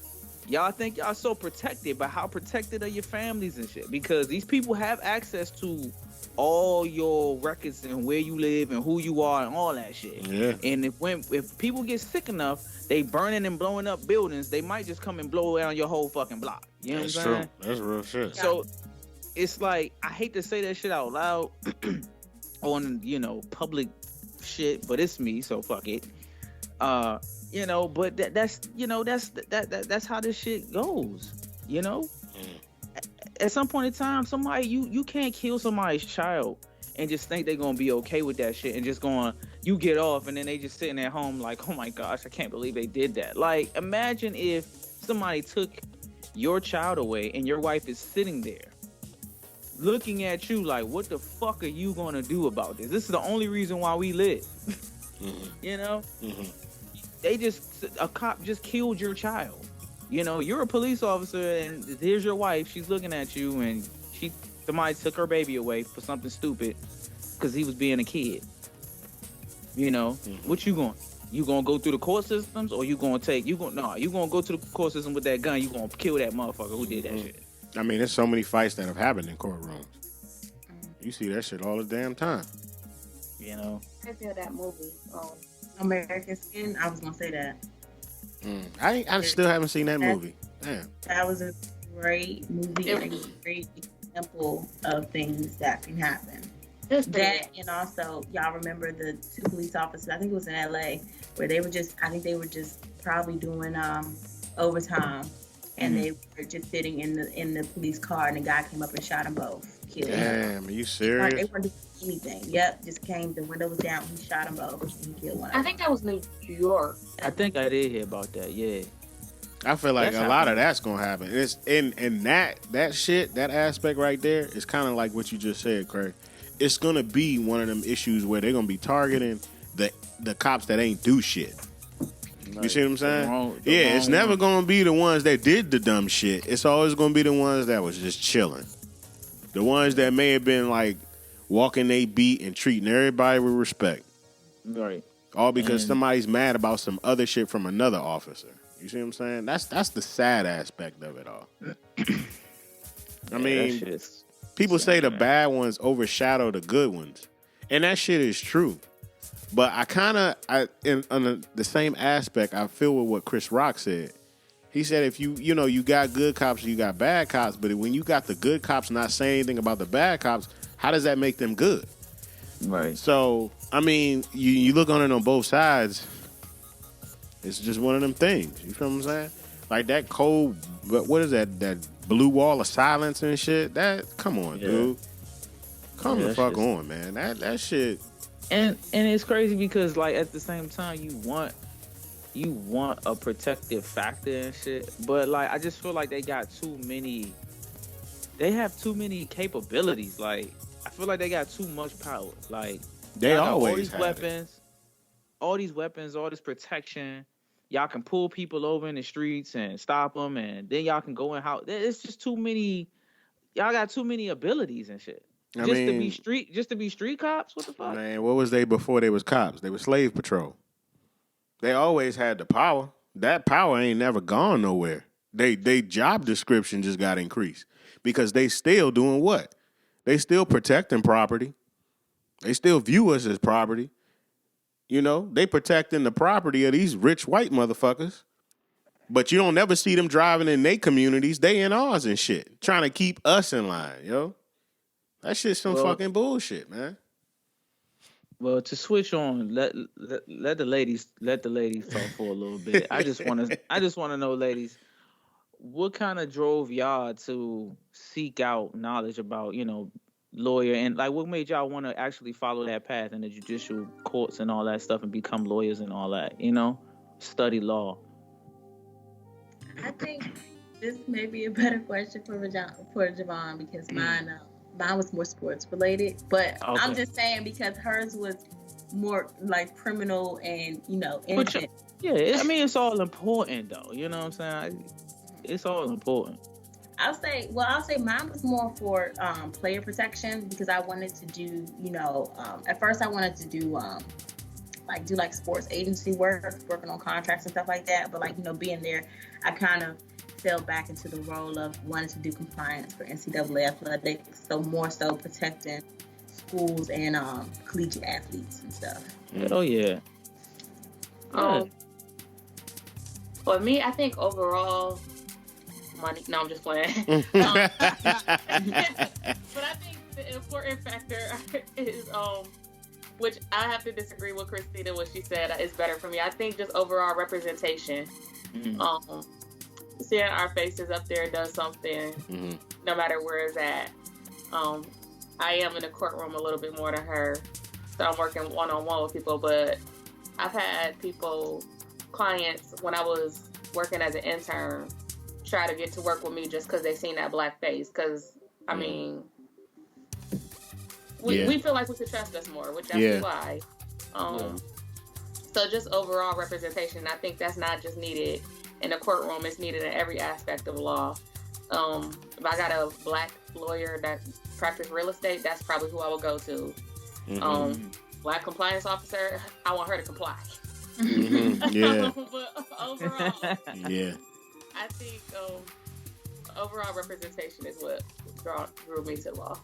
D: y'all think y'all so protected, but how protected are your families and shit? Because these people have access to all your records and where you live and who you are and all that shit.
B: Yeah.
D: And if people get sick enough, they burning and blowing up buildings, they might just come and blow down your whole fucking block. You know
B: That's
D: what I'm saying?
B: true. That's real shit.
D: So it's like, I hate to say that shit out loud on, you know, public shit, but it's me, so fuck it. You know, but that's you know, that's how this shit goes. You know? At some point in time, somebody, you can't kill somebody's child and just think they're gonna be okay with that shit and just going, you get off, and then they just sitting at home like, oh my gosh, I can't believe they did that. Like, imagine if somebody took your child away and your wife is sitting there looking at you like, what the fuck are you gonna do about this? This is the only reason why we live. You know? A cop just killed your child. You know, you're a police officer and here's your wife, she's looking at you, and somebody took her baby away for something stupid because he was being a kid. You know, what you going? You gonna go through the court systems, or you gonna go to the court system with that gun, you gonna kill that motherfucker who did that shit.
B: I mean, there's so many fights that have happened in courtrooms. You see that shit all the damn time.
D: You know?
E: I feel that movie.
C: American Skin. I was gonna say that.
B: I still haven't seen that movie. Damn.
C: That was a great movie and a great example of things that can happen. That, and also, y'all remember the two police officers, I think it was in LA, where they were just probably doing overtime, and they were just sitting in the police car, and the guy came up and shot them both. Killed them.
B: Damn, are you serious?
C: They weren't doing anything. Yep, just came, the window was down, he shot them both, and he killed one of them.
E: I think that was New York.
D: I think I did hear about that, yeah.
B: I feel like a lot of that's gonna happen. It's in that shit, that aspect right there is kind of like what you just said, Craig. It's gonna be one of them issues where they're gonna be targeting the cops that ain't do shit. Like, you see what I'm saying? It's never gonna be the ones that did the dumb shit. It's always gonna be the ones that was just chilling. The ones that may have been like walking they beat and treating everybody with respect.
D: Right.
B: All because somebody's mad about some other shit from another officer. You see what I'm saying? That's the sad aspect of it all. I mean, people say the bad ones overshadow the good ones, and that shit is true. But on the same aspect, I feel with what Chris Rock said. He said if you got good cops, you got bad cops, but when you got the good cops not saying anything about the bad cops, how does that make them good?
D: Right.
B: So, I mean, you look on it on both sides. It's just one of them things. You feel what I'm saying? Like that cold, what is that blue wall of silence and shit? Come on, dude. Come the fuck on, man. That shit.
D: And it's crazy because, like, at the same time, you want a protective factor and shit, but like, I just feel like they have too many capabilities. Like, I feel like they got too much power. Like,
B: they always
D: all these
B: have
D: weapons, all this protection. Y'all can pull people over in the streets and stop them, and then y'all can go in house. It's just too many. Y'all got too many abilities and shit. Just to be street cops. What the fuck?
B: Man, what was they before they was cops? They were slave patrol. They always had the power. That power ain't never gone nowhere. They job description just got increased because they still doing what? They still protecting property. They still view us as property. You know, they protecting the property of these rich white motherfuckers. But you don't never see them driving in their communities. They in ours and shit. Trying to keep us in line, yo. That shit's some fucking bullshit, man.
D: Well, to switch on, let the ladies talk for a little bit. I just wanna know, ladies, what kind of drove y'all to seek out knowledge about, lawyer, and like what made y'all want to actually follow that path in the judicial courts and all that stuff and become lawyers and all that, study law.
C: I think this may be a better question for Javonne because mine was more sports related. But I'm
D: Okay.
C: just saying because hers was more like criminal and
D: But
C: innocent.
D: yeah, I mean it's all important though. You know what I'm saying? It's all important.
C: I'll say mine was more for player protection because I wanted to do, at first I wanted to do like sports agency work, working on contracts and stuff like that. But being there, I kind of fell back into the role of wanting to do compliance for NCAA athletics, so more so protecting schools and collegiate athletes and stuff.
D: Oh yeah.
E: For me, I think overall, money. No, I'm just playing. But I think the important factor is which I have to disagree with Christina what she said is better for me. I think just overall representation.
D: Mm-hmm.
E: Seeing our faces up there does something, no matter where it's at. I am in the courtroom a little bit more than her, so I'm working one-on-one with people, but I've had clients, when I was working as an intern, try to get to work with me just because they seen that black face, because, I mean, we feel like we could trust us more, which that's why. So just overall representation, I think that's not just needed in the courtroom, it's needed in every aspect of law. If I got a black lawyer that practice real estate, that's probably who I would go to. Black compliance officer, I want her to comply.
B: Yeah.
E: But overall, I think overall representation is what drew me to law.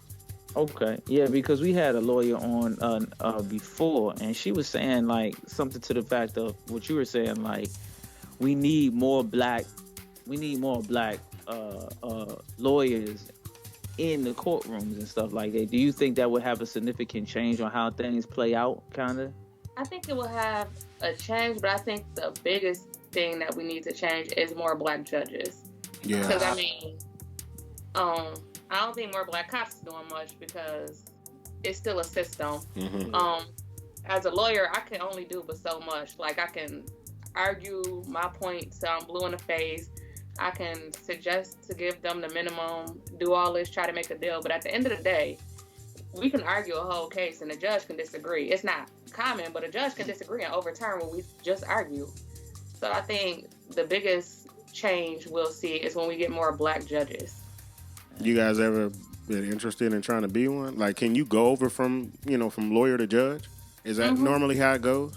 D: Okay, yeah, because we had a lawyer on before, and she was saying like something to the fact of what you were saying, like we need more black lawyers in the courtrooms and stuff like that. Do you think that would have a significant change on how things play out, kind of?
E: I think it will have a change, but I think the biggest thing that we need to change is more black judges. Yeah. Because I mean, I don't think more black cops is doing much because it's still a system. As a lawyer, I can only do but so much. Like I can argue my point till I'm blue in the face. I can suggest to give them the minimum, do all this, try to make a deal. But at the end of the day, we can argue a whole case and the judge can disagree. It's not common, but a judge can disagree and overturn what we just argued. So I think the biggest change we'll see is when we get more black judges.
B: You guys ever been interested in trying to be one? Like, can you go over from lawyer to judge? Is that normally how it goes?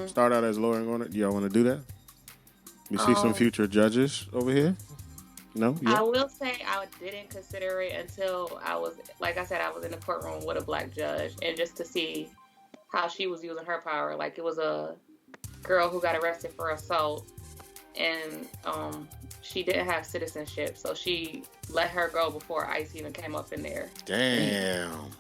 B: Start out as a lawyer and going to, do y'all want to do that? You see some future judges over here? No? Yeah.
E: I will say I didn't consider it until I was in the courtroom with a black judge, and just to see how she was using her power. Like, it was a girl who got arrested for assault, and she didn't have citizenship, so she let her go before ICE even came up in there.
B: Damn.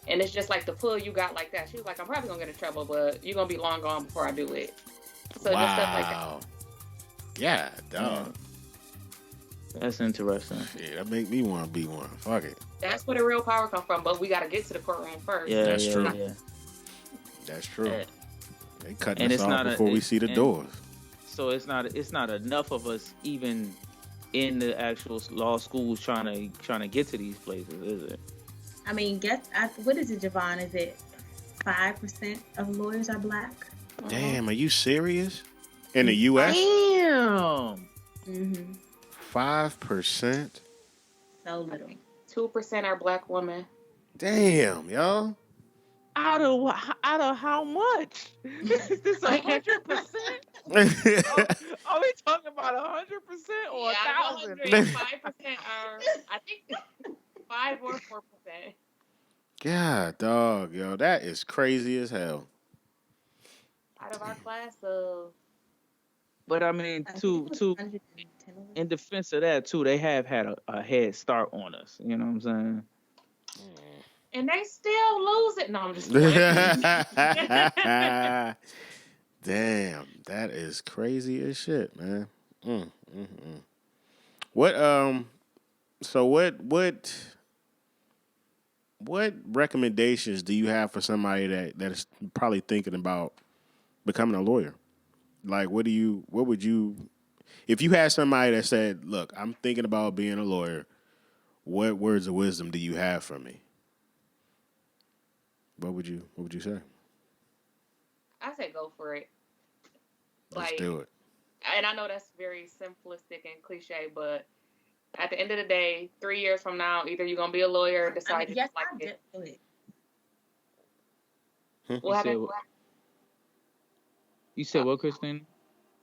E: And it's just like the pull you got like that. She was like, I'm probably going to get in trouble, but you're going to be long gone before I do it. So just stuff like that.
B: Yeah, dog.
D: That's interesting.
B: Yeah, that make me want to be one. Fuck it.
E: That's where the real power comes from, but we got to get to the courtroom first.
D: Yeah,
B: that's true.
D: Yeah.
B: That's true. They cutting
D: and
B: us off before we see the doors.
D: So it's not enough of us even in the actual law schools trying to get to these places, is it?
C: I mean, what is it, Javonne? Is it 5% of lawyers are black?
B: Damn, are you serious? In the U.S.?
D: Damn.
B: 5%?
C: So little.
E: 2% are black women.
B: Damn, y'all.
D: Out of how much? Is this 100%? Are we talking about 100% or 1,000?
E: 5% are, I think, 5 or 4%.
B: God, dog, yo, that is crazy as hell.
E: Out of our class of.
D: But I mean, in defense of that too, they have had a head start on us. You know what I'm saying?
E: and they still lose it. No, I'm just playing.
B: Damn, that is crazy as shit, man. What so what recommendations do you have for somebody that is probably thinking about becoming a lawyer? Like what would you if you had somebody that said, "Look, I'm thinking about being a lawyer. What words of wisdom do you have for me?" What would you say?
E: I say go for it.
B: Let's do it.
E: And I know that's very simplistic and cliche, but at the end of the day, 3 years from now, either you're gonna be a lawyer or decide you
C: yes,
E: like
C: I
E: it.
C: do it.
E: What happened?
D: You said what, Christine?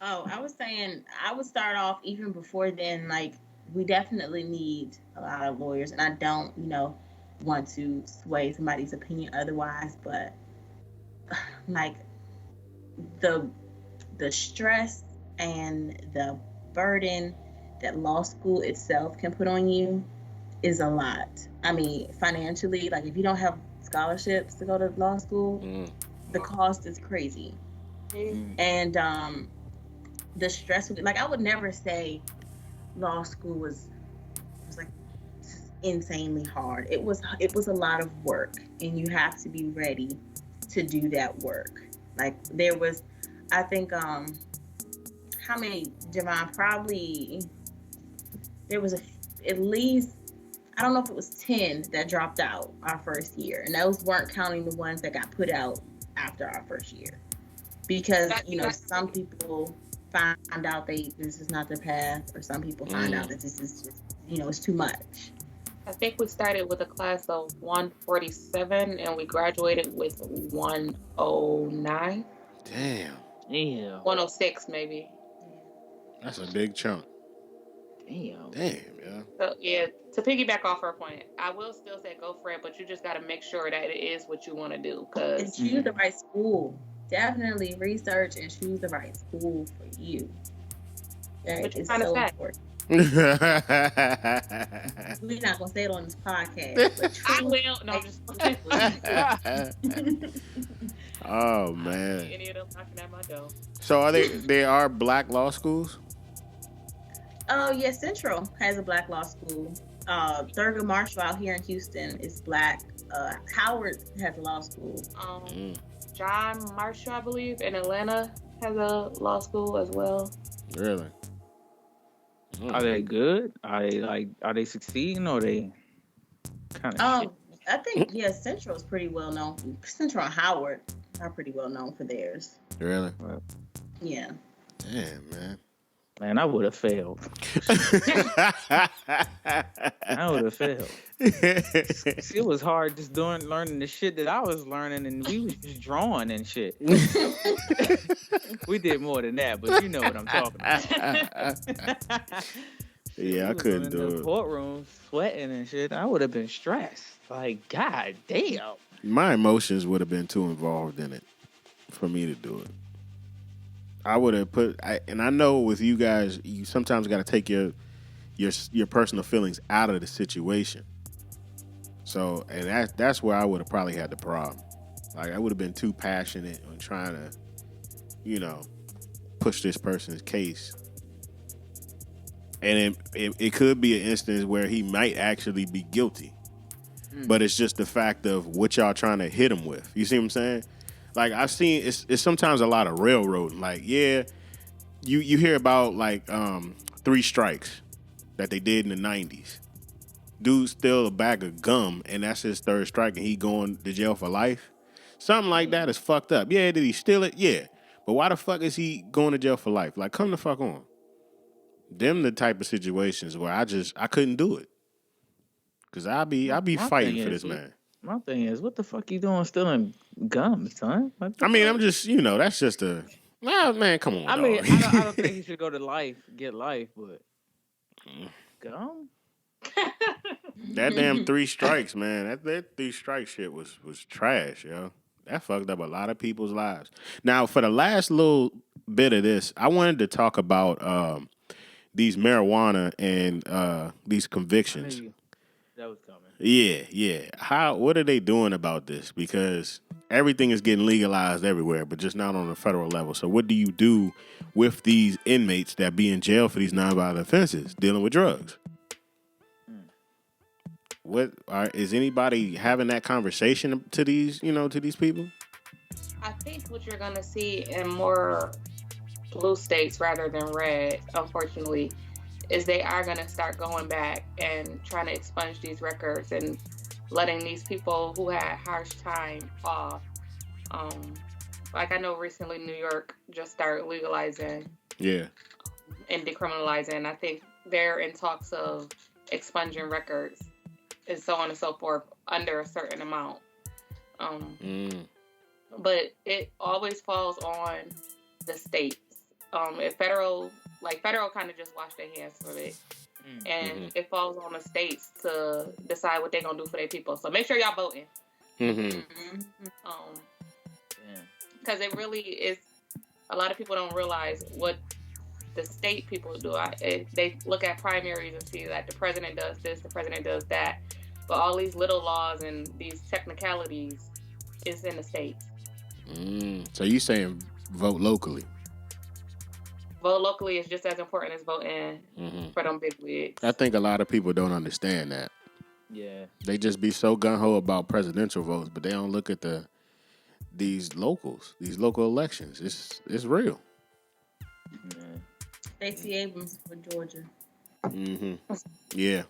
C: Oh, I was saying I would start off even before then. Like we definitely need a lot of lawyers, and I don't, want to sway somebody's opinion otherwise. But like the stress and the burden that law school itself can put on you is a lot. I mean, financially, like if you don't have scholarships to go to law school, the cost is crazy. And the stress, like I would never say law school was like insanely hard. It was a lot of work, and you have to be ready to do that work. Like there was, I think, how many, Javonne? Probably there was at least, I don't know if it was 10 that dropped out our first year, and those weren't counting the ones that got put out after our first year, because some people find out this is not their path, or some people find out that this is just it's too much.
E: I think we started with a class of 147 and we graduated with 109.
B: Damn.
E: 106 maybe.
B: That's a big chunk.
D: Damn,
B: yeah.
E: So yeah, to piggyback off her point, I will still say go for it, but you just got to make sure that it is what you want to do.
C: And choose the right school. Definitely research and choose the right school for you. That is so important. We're not gonna say it on this podcast. But
E: I will. No, just.
B: Oh man.
E: Any of them knocking at my door.
B: So they are black law schools?
C: Oh yeah, Central has a black law school. Thurgood Marshall out here in Houston is black. Howard has a law school.
E: John Marshall, I believe, in Atlanta has a law school as well.
B: Really?
D: Are they good? Are they succeeding, or are they kind of shit?
C: I think Central is pretty well known. Central and Howard are pretty well known for theirs.
B: Really?
C: Yeah.
B: Damn, man.
D: Man, I would have failed. I would have failed. It was hard just learning the shit that I was learning, and we was just drawing and shit. We did more than that, but you know what I'm talking about.
B: Yeah, I couldn't do it.
D: Courtroom sweating and shit. I would have been stressed. Like, god damn.
B: My emotions would have been too involved in it for me to do it. I would have and I know with you guys, you sometimes got to take your personal feelings out of the situation. So, and that's where I would have probably had the problem. Like, I would have been too passionate on trying to, push this person's case. And it could be an instance where he might actually be guilty. But it's just the fact of what y'all trying to hit him with. You see what I'm saying? Like, I've seen, it's sometimes a lot of railroading. Like, yeah, you hear about, like, 3 strikes that they did in the 90s. Dude's still a bag of gum, and that's his 3rd strike, and he going to jail for life. Something like that is fucked up. Yeah, did he steal it? Yeah. But why the fuck is he going to jail for life? Like, come the fuck on. Them the type of situations where I couldn't do it. Because I be fighting for this man.
D: My thing is, what the fuck you doing stealing gum, son?
B: I mean, I'm just, that's just a... Well, man, come on,
D: I
B: dog.
D: mean, I don't think he should go to get life, but... Gum?
B: That damn 3 strikes, man. That 3 strike shit was trash, yo. That fucked up a lot of people's lives. Now, for the last little bit of this, I wanted to talk about these marijuana and these convictions.
D: That was coming.
B: Yeah. What are they doing about this? Because everything is getting legalized everywhere, but just not on the federal level. So what do you do with these inmates that be in jail for these nonviolent offenses, dealing with drugs? Is anybody having that conversation to these people?
E: I think what you're going to see in more blue states rather than red, unfortunately, is they are going to start going back and trying to expunge these records and letting these people who had harsh time off. Like I know recently New York just started legalizing and decriminalizing. I think they're in talks of expunging records and so on and so forth under a certain amount. But it always falls on the states. If federal kind of just wash their hands from it. And it falls on the states to decide what they're going to do for their people. So make sure y'all voting. Because it really is, a lot of people don't realize what the state people do. They look at primaries and see that the president does this, the president does that. But all these little laws and these technicalities is in the states.
B: So you saying vote locally?
E: Vote locally is just as important as voting for them big wigs.
B: I think a lot of people don't understand that.
D: Yeah.
B: They just be so gung-ho about presidential votes, but they don't look at these local elections. It's real.
C: Stacey Abrams for Georgia.
B: Yeah.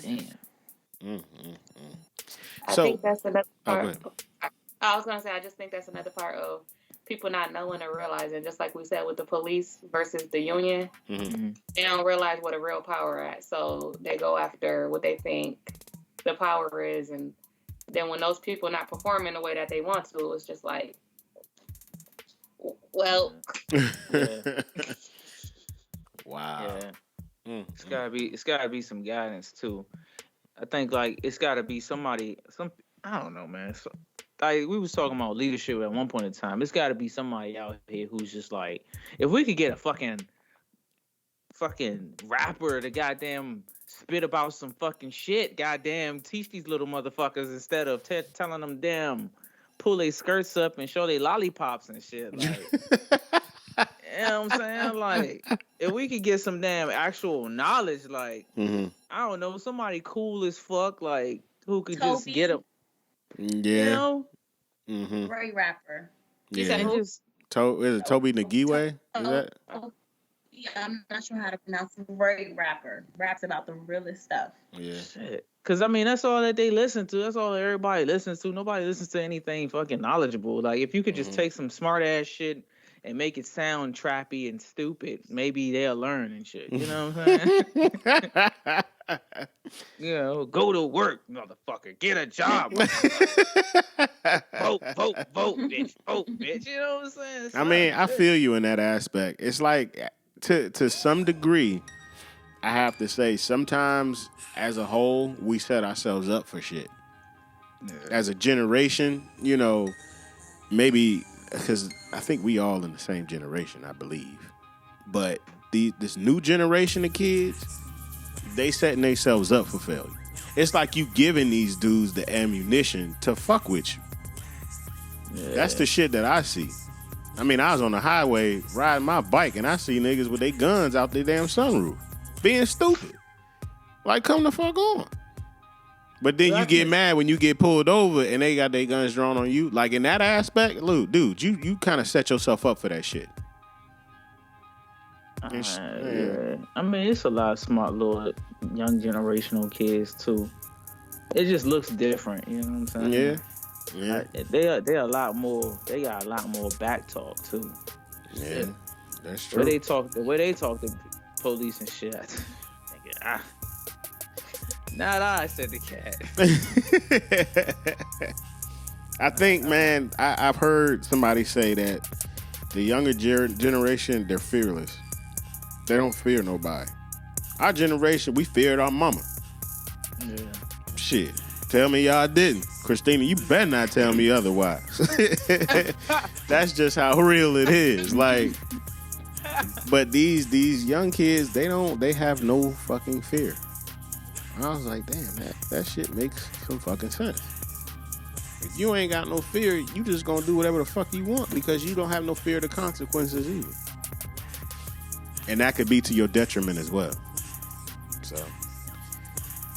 D: Damn.
E: I think that's another part. I was gonna say, I just think that's another part of people not knowing or realizing, just like we said with the police versus the union, they don't realize what a real power at. So they go after what they think the power is, and then when those people not performing the way that they want to, it's just like, well,
B: wow.
D: Yeah. It's gotta be some guidance too. I think like it's gotta be somebody. I don't know, man. Like we was talking about leadership at one point in time. It's got to be somebody out here who's just like, if we could get a fucking rapper to goddamn spit about some fucking shit, goddamn teach these little motherfuckers instead of telling them damn pull their skirts up and show their lollipops and shit. Like, you know what I'm saying? Like, if we could get some damn actual knowledge, like, I don't know, somebody cool as fuck, like who could just get a.
B: Yeah.
D: You know?
C: Great rapper.
B: Yeah. Is it Toby Ngiwe? Is that?
C: Yeah, I'm not sure how to pronounce it. Great rapper. Raps about the realest stuff.
B: Yeah.
D: Shit. Because, I mean, that's all that they listen to. That's all everybody listens to. Nobody listens to anything fucking knowledgeable. Like, if you could just take some smart-ass shit and make it sound trappy and stupid, maybe they'll learn and shit. You know what I'm saying? You know, go to work, motherfucker. Get a job. Vote, bitch. Vote, bitch. You know what I'm saying?
B: I mean, I feel you in that aspect. It's like, to some degree, I have to say, sometimes as a whole, we set ourselves up for shit. Yeah. As a generation, you know, maybe, because I think we all in the same generation, I believe. But this new generation of kids, they setting themselves up for failure. It's like you giving these dudes the ammunition to fuck with you. Yeah. That's the shit that I see. I mean, I was on the highway riding my bike and I see niggas with their guns out their damn sunroof being stupid. Like, come the fuck on. But then you get mad when you get pulled over and they got their guns drawn on you. Like, in that aspect, dude, you kind of set yourself up for that shit.
D: Yeah. I mean, it's a lot of smart little young generational kids too. It just looks different, you know what I'm saying?
B: Yeah.
D: They a lot more. They got a lot more back talk too.
B: Yeah, that's true.
D: The way they talk to police and shit. Not I said the cat.
B: I think, man, I've heard somebody say that the younger generation, they're fearless. They don't fear nobody. Our generation, we feared our mama.
D: Yeah.
B: Shit. Tell me y'all didn't. Christina, you better not tell me otherwise. That's just how real it is. Like, but these young kids, they have no fucking fear. I was like, damn, that shit makes some fucking sense. If you ain't got no fear, you just gonna do whatever the fuck you want because you don't have no fear of the consequences either. And that could be to your detriment as well. So,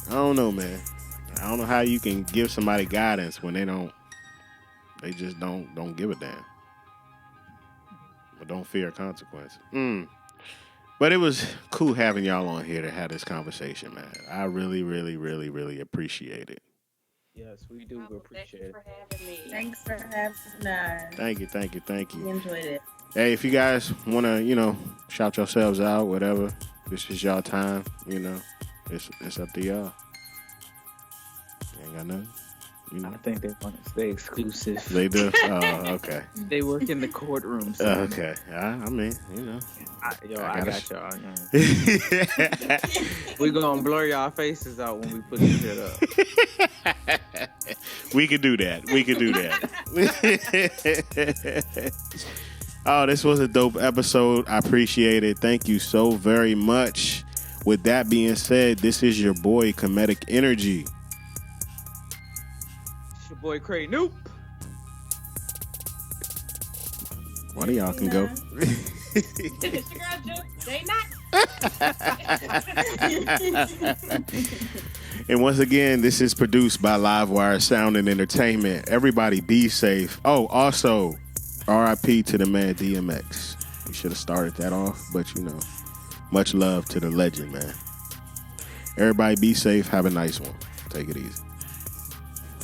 B: I don't know, man. I don't know how you can give somebody guidance when they just don't give a damn. But don't fear consequences. But it was cool having y'all on here to have this conversation, man. I really, really, really, really appreciate it.
D: Yes, we do appreciate it.
C: Thanks for having us.
B: Thank you.
C: We enjoyed it.
B: Hey, if you guys want to, shout yourselves out, whatever, this is y'all time, it's up to y'all. You ain't got nothing?
D: I think they want to stay exclusive.
B: They do? Oh, okay.
D: They work in the courtroom. So.
B: Okay. I mean,
D: I got y'all. We gonna blur y'all faces out when we put this shit up.
B: We could do that. Oh, this was a dope episode. I appreciate it. Thank you so very much. With that being said, this is your boy, Comedic Energy.
D: It's your boy, Cray Noop.
B: One of y'all can go.
E: It's your girl, Juke. They not.
B: And once again, this is produced by Livewire Sound and Entertainment. Everybody be safe. Oh, also, RIP to the man DMX. We should have started that off, but much love to the legend, man. Everybody be safe. Have a nice one. Take it easy.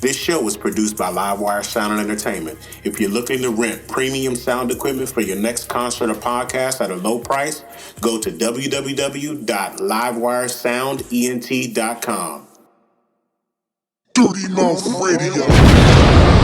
B: This show was produced by Livewire Sound and Entertainment. If you're looking to rent premium sound equipment for your next concert or podcast at a low price, go to www.livewiresoundent.com.
F: Dirty Mouth Radio.